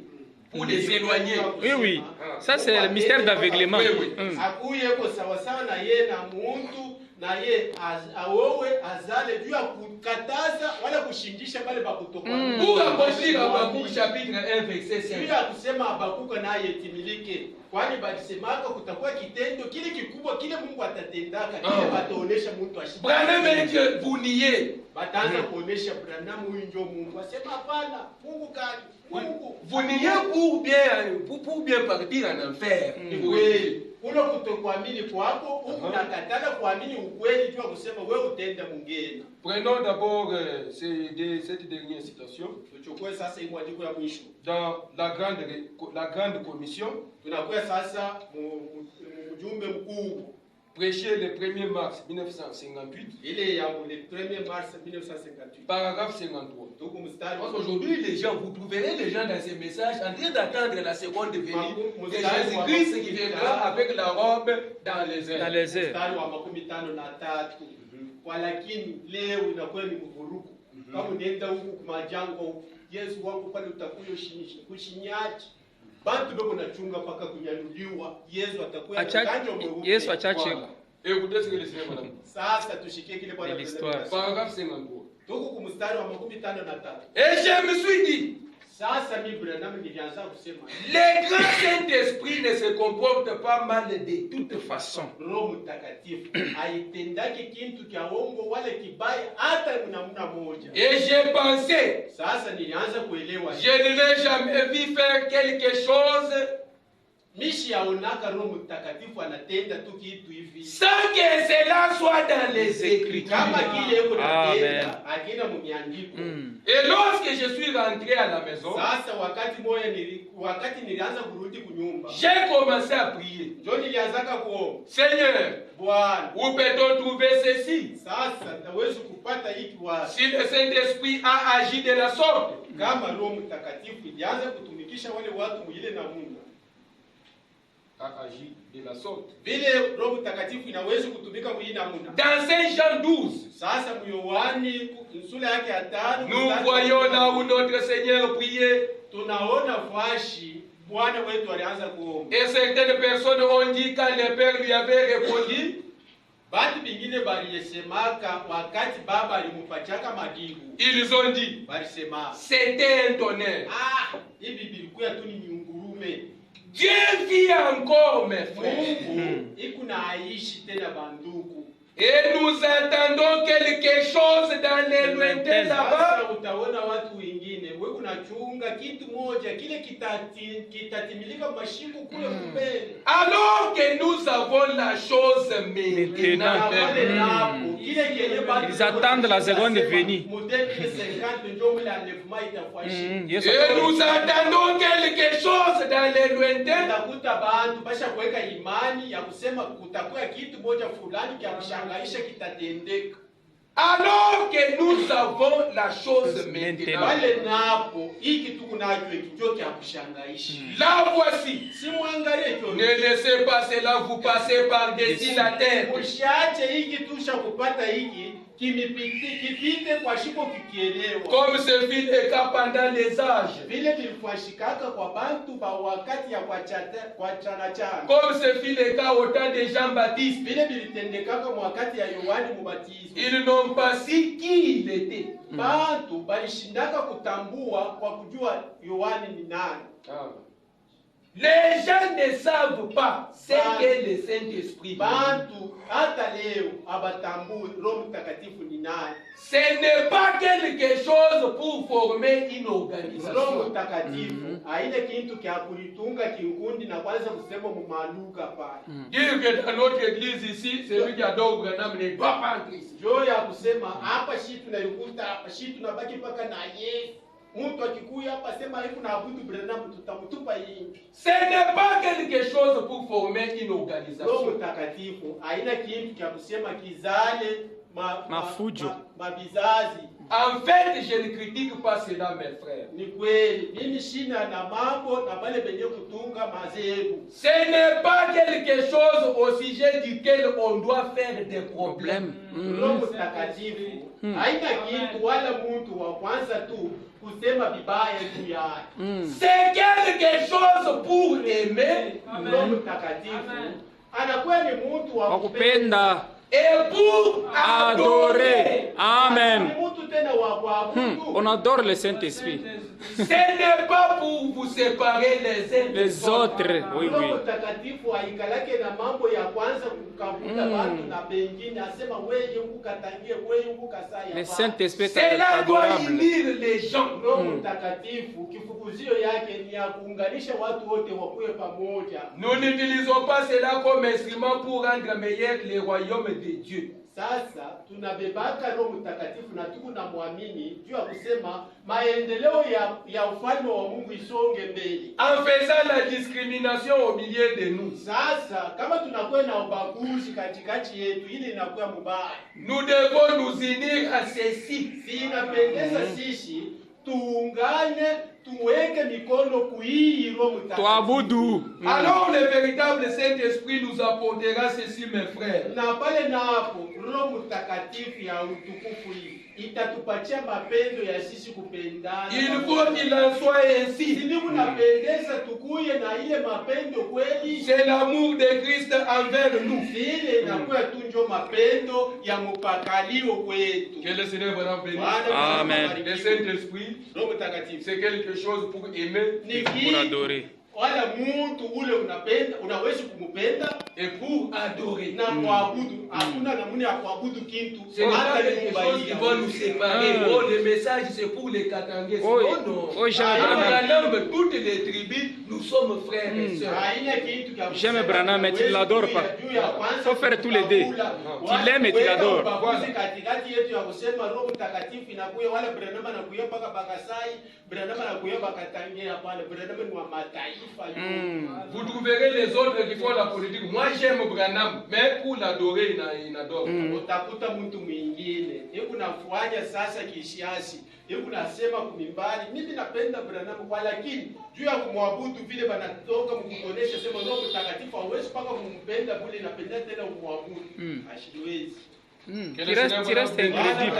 Pour les éloigner. Oui, oui. Ça, c'est le mystère d'aveuglement. Akuyeko sawasawa na ye na muntu na ye aowe azale juu ya kukataza wala kushindisha pale bakutoka. Pour accomplir Habakkuk chapitre 1 verset 5. Bila kusema Habakuka naye timilike. Kwani balisemaka kutakuwa kitendo kile kikubwa kile Mungu atatendaka kile bataonesha mtu ashinde. Branham est que vous niez. Bataanza kuonesha Branham huyu ndio Mungu. Asema hapana, Mungu gani? Mungu. Vous niez pour bien partir en enfer. Oui. Ule kutokuamini kwako, huku nakatana kuamini ukweli juu ya kusema wewe utaenda mungeni. Prenons d'abord cette dernière citation. Tuchukue sasa hii mwandiko ya mwisho. Dans la grande commission, tunakuwa sasa mjumbe mkuu. Prêché le 1er mars 1958. Il a le 1er mars 1958. Paragraphe 53. Parce qu'aujourd'hui, les gens, vous trouverez les gens dans ces messages en train d'attendre la seconde venue de Jésus-Christ qui viendra avec la robe dans les airs. Dans les airs. Walakini leo inakuwa ni mvuruku. Kama unaenda huku kumajango, Yesu wako pale utakuyo kushinyaji. Bantu beko nachunga paka kunyanuliwa. Yesu atakuwa Yesu achache. Écoutez ce que le Seigneur madame. Sasa tushikie kile Bwana l'histoire. Paragraphe 53. Tuko kumstari wa 53. Et je me suis dit, sasa mimi Branham nilianza kusema, le grand Saint-Esprit ne se comporte pas mal de toute façon. Roho Mtakatifu haitendaki kitu cha uongo wala kibaya hata namna moja. Et j'ai pensé, sasa nilianza kuelewa, je ne l'ai jamais vu faire quelque chose mishi yaonaka Roho Mtakatifu anatenda tu kitu hivi sans que cela soit dans les Écritures. Kama kile yuko natenda akina mmiandiko. Et lorsque je suis rentré à la maison, sasa wakati nilianza kurudi kunyumba, j'ai commencé à prier. Ndio nilianzaka kuomba, Seigneur, Bwana, où peut-on trouver ceci? Sasa naweza kupata hiki wapi? Si le Saint-Esprit a agi de la sorte, kama Roho Mtakatifu ilianza kutumikisha wale watu mwile na Mungu a agi de la sorte. Vile Roho Mtakatifu inaweza kutumika mwili na Mungu. Dans Saint Jean 12, sasa Yohani sura yake ya 5, nous voyons là où notre Seigneur priait. Tunaona fashi Bwana wetu alianza kuomba. Et certaines personnes ont dit quand le Père lui avait répondu, batu bingine balisemaka wakati baba alimpachaka majibu. Ils ont dit, balisema c'était un tonnerre. Hivi bilikuwa tu ni ngurume. Dieu vit encore, mes frères. Et nous attendons quelque chose dans les lointains là-bas. Alors que nous avons la chose maintenant. Ils attendent la seconde venue. Et nous attendons quelque chose dans les lointains. Alors que nous avons la chose maintenant. La voici. Ne laissez pas cela vous passer par-dessus la tête. Comme ce fut le cas pendant les âges. Comme ce fut le cas au temps de Jean-Baptiste. Ils n'ont pas su qui il était. Les gens ne savent pas ce que le Saint-Esprit. Ce n'est pas quelque chose pour former une organisation. Dire que dans notre église ici, celui qui adore Branham ne doit pas entrer ici. Ce n'est pas quelque chose pour former une organisation. En fait, je ne critique pas cela, mes frères. Ni kweli, mimi sina na mambo na bale benye kutunga madhehebu. Ce n'est pas quelque chose au sujet duquel on doit faire des problèmes. Roho Mtakatifu haina kitu wala mtu wa kwanza tu kusema vibaya juu yake. C'est quelque chose pour aimer. Roho Mtakatifu anakuwa ni mtu wa Wakupenda. Et pour adorer. Amen. Mtu tena wa kuabudu. On adore le Saint-Esprit. Ce n'est pas pour vous séparer les uns Les autres, oui, oui. Roho Mtakatifu haikalake na mambo ya kwanza kukabuta watu na pengine asema wewe ukatangie wewe ukasaya. Le Saint-Esprit est Cela doit adorable. unir les gens. Roho Mtakatifu kifukuzio yake ni ya kuunganisha watu wote wakuwe pamoja. Nous n'utilisons pas cela comme instrument pour rendre meilleur le royaume de Dieu. Sasa tunabebaka Roho Mtakatifu na tuko na muamini juu ya kusema maendeleo ya ufalme wa Mungu isonge mbele. En faisant la discrimination au milieu de nous. Sasa kama tunakuwa na ubaguzi katikati yetu, ile inakuwa mbaya. Nous devons nous unir à ceci. Inapendeza sisi tuungane, tuweke mikono kuhii Roho Mtakatifu. Tuabudu. Alors le véritable Saint-Esprit nous apportera ceci, mes frères. Na pale na hapo Roho Mtakatifu ya utukufu hii itatupatia mapendo ya sisi kupendana. Il faut qu'il en soit ainsi. Sisi kunapendeza tukuye na ile mapendo kweli. C'est l'amour de Christ envers nous. Ile inakuwa tu njo mapendo ya mupakalio kwetu. Que le Seigneur vous bénisse. Amen. Le Saint-Esprit, Roho Mtakatifu c'est quelque chose pour aimer ni Pour kitu adorer. wala mtu ule unapenda, unaweza kumupenda et pour adorer. na kuabudu. Hakuna namna ya kuabudu kitu Ce n'est pas hata quelque nyumba chose hii. qui va nous séparer. Oh, le message c'est pour les Katangais. Oh, Non, non. oh, Jean Dans Branham. la norme, toutes les tribus, nous sommes frères et sœurs. Haina kitu kya J'aime kusema Branham, mais tu huwezi l'adores kuya pas. juu ya kwanza Faut faire tous les deux. kukabula, Tu wala l'aimes et tu kuweka l'adores. ubaguzi katikati yetu ya kusema Roho Mtakatifu inakuya wala Branham anakuya mpaka Bakasai, Branham anakuya Bakatangia. Hapana, Branham ni wa mataifa yote. Vous trouverez les autres qui font la politique. Moi j'aime Branham, mais pour l'adorer, il adore. Utakuta mtu mwingine hebu nafanya sasa kisiasi, hebu nasema kumimbali mimi napenda Branham kwa, lakini juu ya kumwabudu vile banatoka mkuonesha sema Roho Mtakatifu hawezi paka kumpenda bure, napenda tena kumwabudu ashiwezi. Que Tu le Seigneur restes vous bénisse. incrédible.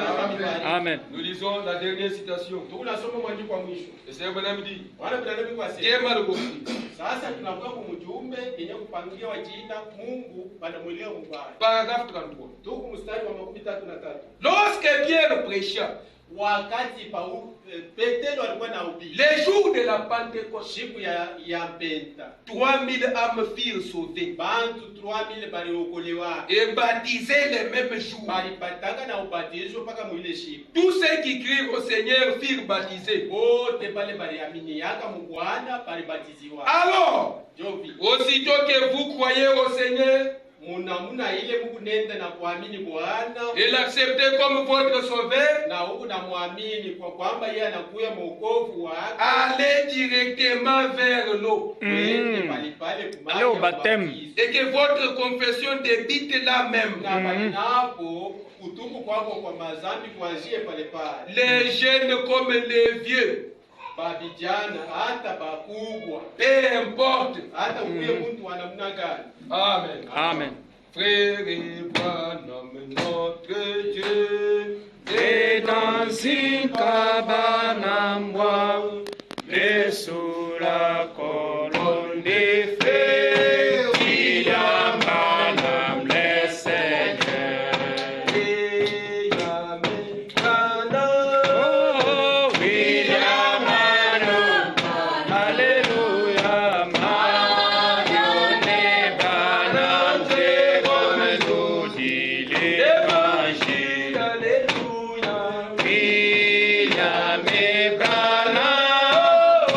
Amen. Nous lisons la dernière citation. Tunasoma mwandiko wa mwisho. Le Seigneur Branham dit, Wala Branham kwa Dieu sema m'a le compris. sasa tunakuwa kumjumbe yenye kupangia wajina Mungu banamwelewa mbaya. Paragraphe 33. Tuko mstari wa 33. Lorsque Pierre prêcha, Wakati Petero alikuwa na ubiri les jours de la Pentecôte, siku ya Penta, 3000 âmes furent sauvées bantu 3000 baliokolewa et baptisées les mêmes jours. balipataka na ubatizo mpaka mwile siku. Tous ceux qui crient au Seigneur furent baptisés. Bote bale baliaminiaka mu Bwana balibatiziwa. Alors, Jovi aussitôt que vous croyez au Seigneur muna ile Mungu nenda na kuamini Bwana et l'acceptez comme votre sauveur, na huku na muamini kwa kwamba yeye anakuya mwokovu wake, allez directement vers l'eau twende pale Allez au baptême. et que votre confession débite là même. na palinapo kutubu kwako kwa mazambi kuanzie pale. Les jeunes comme les vieux, Babijana hata bakubwa, peu importe. hata ukiye mtu wa namna gani. Amen. Amen. Frère et Branham, notre Dieu, Et dans une cabane en bois, et sous la colonne des feux, il y a Branham le Seigneur. William Branham, Oh, William Branham, Alléluia, Marionnette Branham, c'est comme nous dit l'Évangile. Alléluia. William Branham,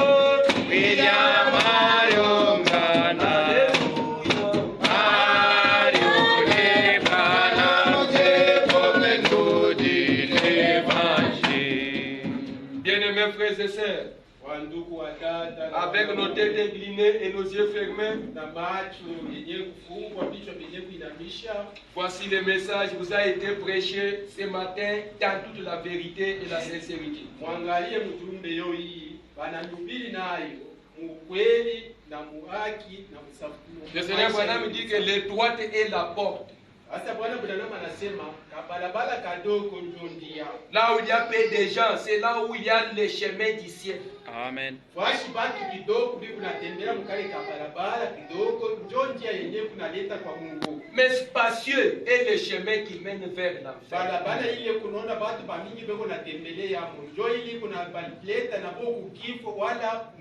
William Marion avec nos têtes inclinées et nos yeux fermés. na macho yenye kufungwa, vichwa vyenye kuinamisha. Voici le message qui vous a été prêché ce matin dans toute la vérité et la sincérité. Mwangalie mjumbe yo hii bananubiri nayo mukweli na muhaki na msafu. Le Seigneur Branham dit que l'étroite est la porte. Sasa Bwana Branham anasema kabalabala kadogo ndio ndia. Là où il y a peu de gens, c'est là où il y a le chemin du ciel. Amen. Fashi batu kidogo bi kunatembea mkale kabalabala kidogo ndio njia yenyewe kunaleta kwa Mungu. Mais spacieux est le chemin qui mène vers l'enfer. Balabala ile kunaona batu bamingi beko natembelea hapo. Ndio ile kuna baleta na boku kifo wala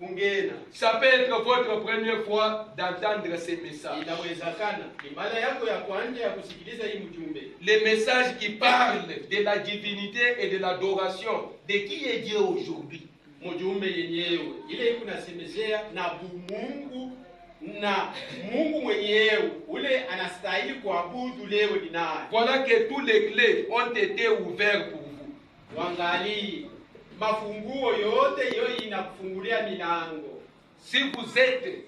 kungena. Ça peut être votre première fois d'entendre ces messages. Inawezekana ni mara yako ya kwanza ya kusikiliza hii mjumbe. Les messages qui parlent de la divinité et de l'adoration. De qui est Dieu aujourd'hui? Mjumbe yenyewe ile iko nasemezea na Mungu na Mungu mwenyewe ule anastahili kuabudu leo ni nani? Voilà que tous les clés ont été ouverts pour vous. Wangali mafunguo yote hiyo inakufungulia milango. Si vous êtes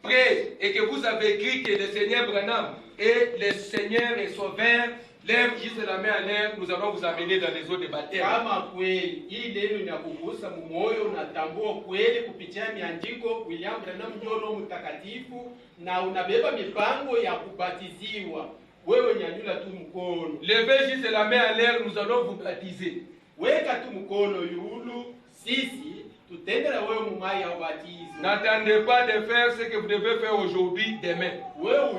prêts et que vous avez écrit que le Seigneur Branham est le Seigneur et Sauveur, lève juste la main en l'air, nous allons vous amener dans les eaux de baptême. Kama kweli hii neno inakugusa moyo, unatambua kweli kupitia miandiko William Branham ndio Roho Mtakatifu na unabeba mipango ya kubatiziwa, wewe nyanyula tu mkono. Levez juste la main en l'air, nous allons vous baptiser. Weka tu mkono yulu, sisi tutende na wewe mumai ya ubatizo. N'attendez pas de faire ce que vous devez faire aujourd'hui, demain. Wewe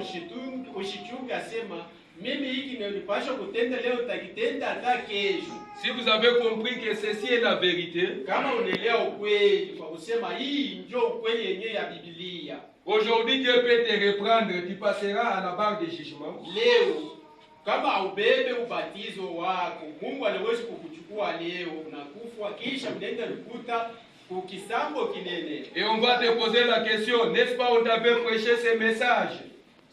ushichunge asema mimi hiki nilipaswa kutenda leo takitenda hata kesho. Si vous avez compris que ceci est la vérité, kama unaelewa ukweli kwa kusema hii ndio ukweli yenyewe ya Biblia. Aujourd'hui Dieu peut te reprendre, tu passeras à la barre de jugement. Leo kama ubebe ubatizo wako, Mungu anaweza kukuchukua leo unakufa kisha mnaenda kukuta kukisambo kinene. Et on va te poser la question, n'est-ce pas on t'avait prêché ce message?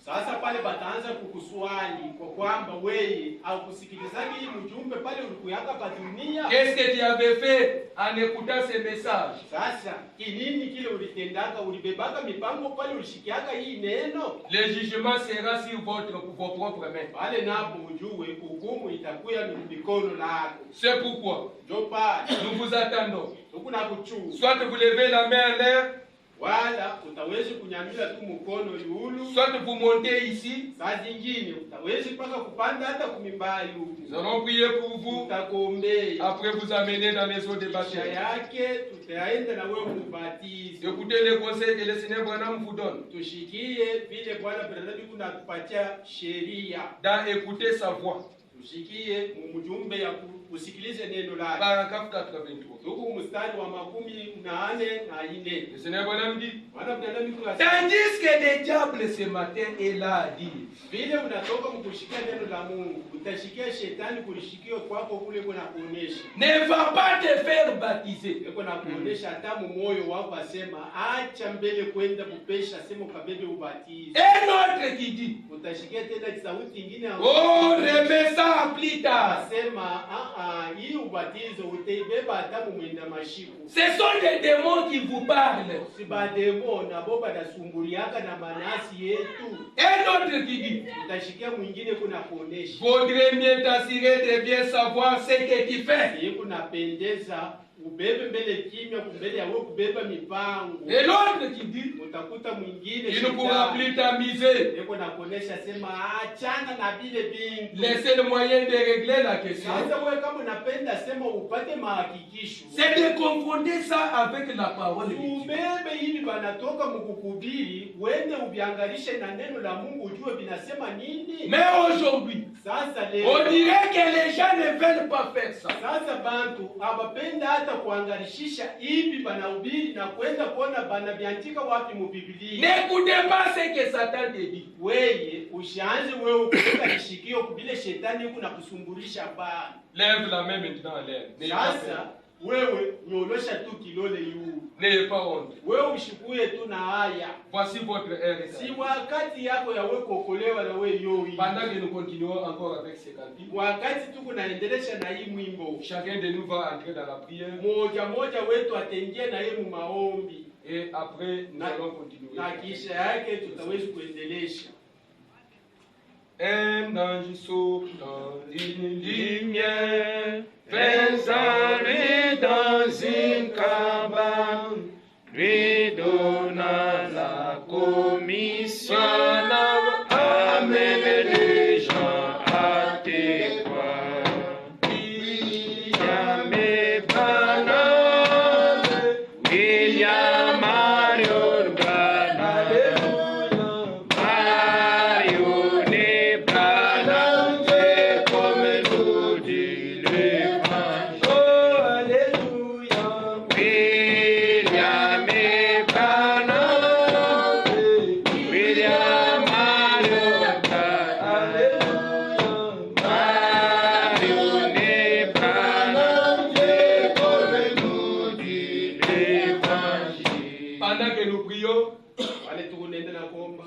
Sasa pale bataanza kukuswali kwa kwamba wewe au kusikilizaji hii mjumbe pale ulikuyaka pa dunia. Qu'est-ce que tu avais fait en écoutant ce message? Sasa kinini kile ulitendaka, ulibebaka mipango pale ulishikiaka hii neno? Le jugement sera sur vos propres mains. Pale napo ujue hukumu itakuwa ni mikono lako. C'est pourquoi Ndio pale nous vous attendons. ukuna kuchua. Soit vous levez la main en l'air, Wala utawezi kunyanyua tu mkono yulu. soit vous montez ici. Saa zingine utawezi paka kupanda hata kumimbai huku. Nous allons prier pour vous. Tutakuombea. Après vous amener dans les eaux de Kisha baptême. yake tutaenda na wewe kubatizo. Écoutez les conseils que le Seigneur Branham vous donne. Tushikie vile Bwana Branham kunatupatia sheria. Dans écouter sa voix. Tushikie mjumbe ya usikilize neno lake. Paragraphe 83. Huko mstari wa 14. Le Seigneur Branham dit, Bwana Branham tandis que le diable ce matin est là à dire, vile unatoka mkushikia neno la Mungu, utashikia shetani kulishikia kwako kule kuna kuonesha. ne va pas te faire baptiser. Yuko na kuonesha hata moyo wako asema acha mbele kwenda kupesha sema ukabebe ubatizo. Un autre qui dit, Utashikia tena sauti nyingine oh, remets ça plus tard. asema hii ubatizo utaibeba hata mwenda mashiku. Ce sont des démons qui vous parlent. Si bademo na boba dasumbuliaka na manasi yetu. Un autre qui dit, Utashikia mwingine kuna kuonesha. vaudrait mieux t'assurer de bien savoir ce que tu fais. Yeye kunapendeza ubebe mbele kimya kumbele yawe kubeba mipango. Et l'autre qui dit, Utakuta mwingine il ne pourra plus t'amuser. yeko na kuonesha sema achana na vile bingu. Laissez le moyen de régler la question. Sasa wewe kama unapenda sema upate mahakikisho. C'est de confronter ça avec la parole de Dieu. Ubebe ili banatoka mkukuhubiri, wende ubiangalishe na neno la Mungu ujue binasema nini. Mais aujourd'hui, Sasa leo on dirait que les gens ne veulent pas faire ça. sasa bantu abapenda hata kuangalishisha hivi banahubiri na kwenda kuona banabiandika wapi mu Biblia. N'écoutez pas ce que Satan te dit. Wewe ushaanze wewe kuweka kishikio kubile shetani huko na kusumbulisha bana. Lève la main maintenant en l'air. N'ayez pas peur. Sasa wewe nyolosha tu kilole yu. N'ayez pas honte. Wewe ushikuye tu na haya. Voici votre heure. Si wakati yako ya wewe kuokolewa na wewe yoi. Pendant que nous continuons encore avec ces cantiques, Wakati tu kunaendelesha na hii mwimbo. chacun de nous va entrer dans la prière. Moja wetu ataingia na yeye mu maombi. Et après, nous allons continuer. Na kisha yake tutaweza kuendelesha. Un ange saute dans une lumière, faisant lui dans une cabane, lui donna la commission, amène les gens à te croire. William et Branham, William Marion Branham,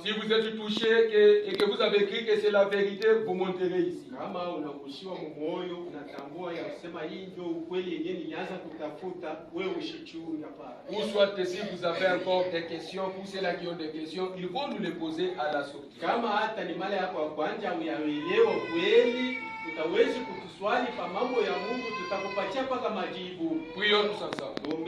si vous êtes touché et que vous avez écrit que c'est la vérité, vous monterez ici. Ou soit si vous avez encore des questions, pour ceux-là qui ont des questions, ils vont nous les poser à la sortie. Prions tous ensemble.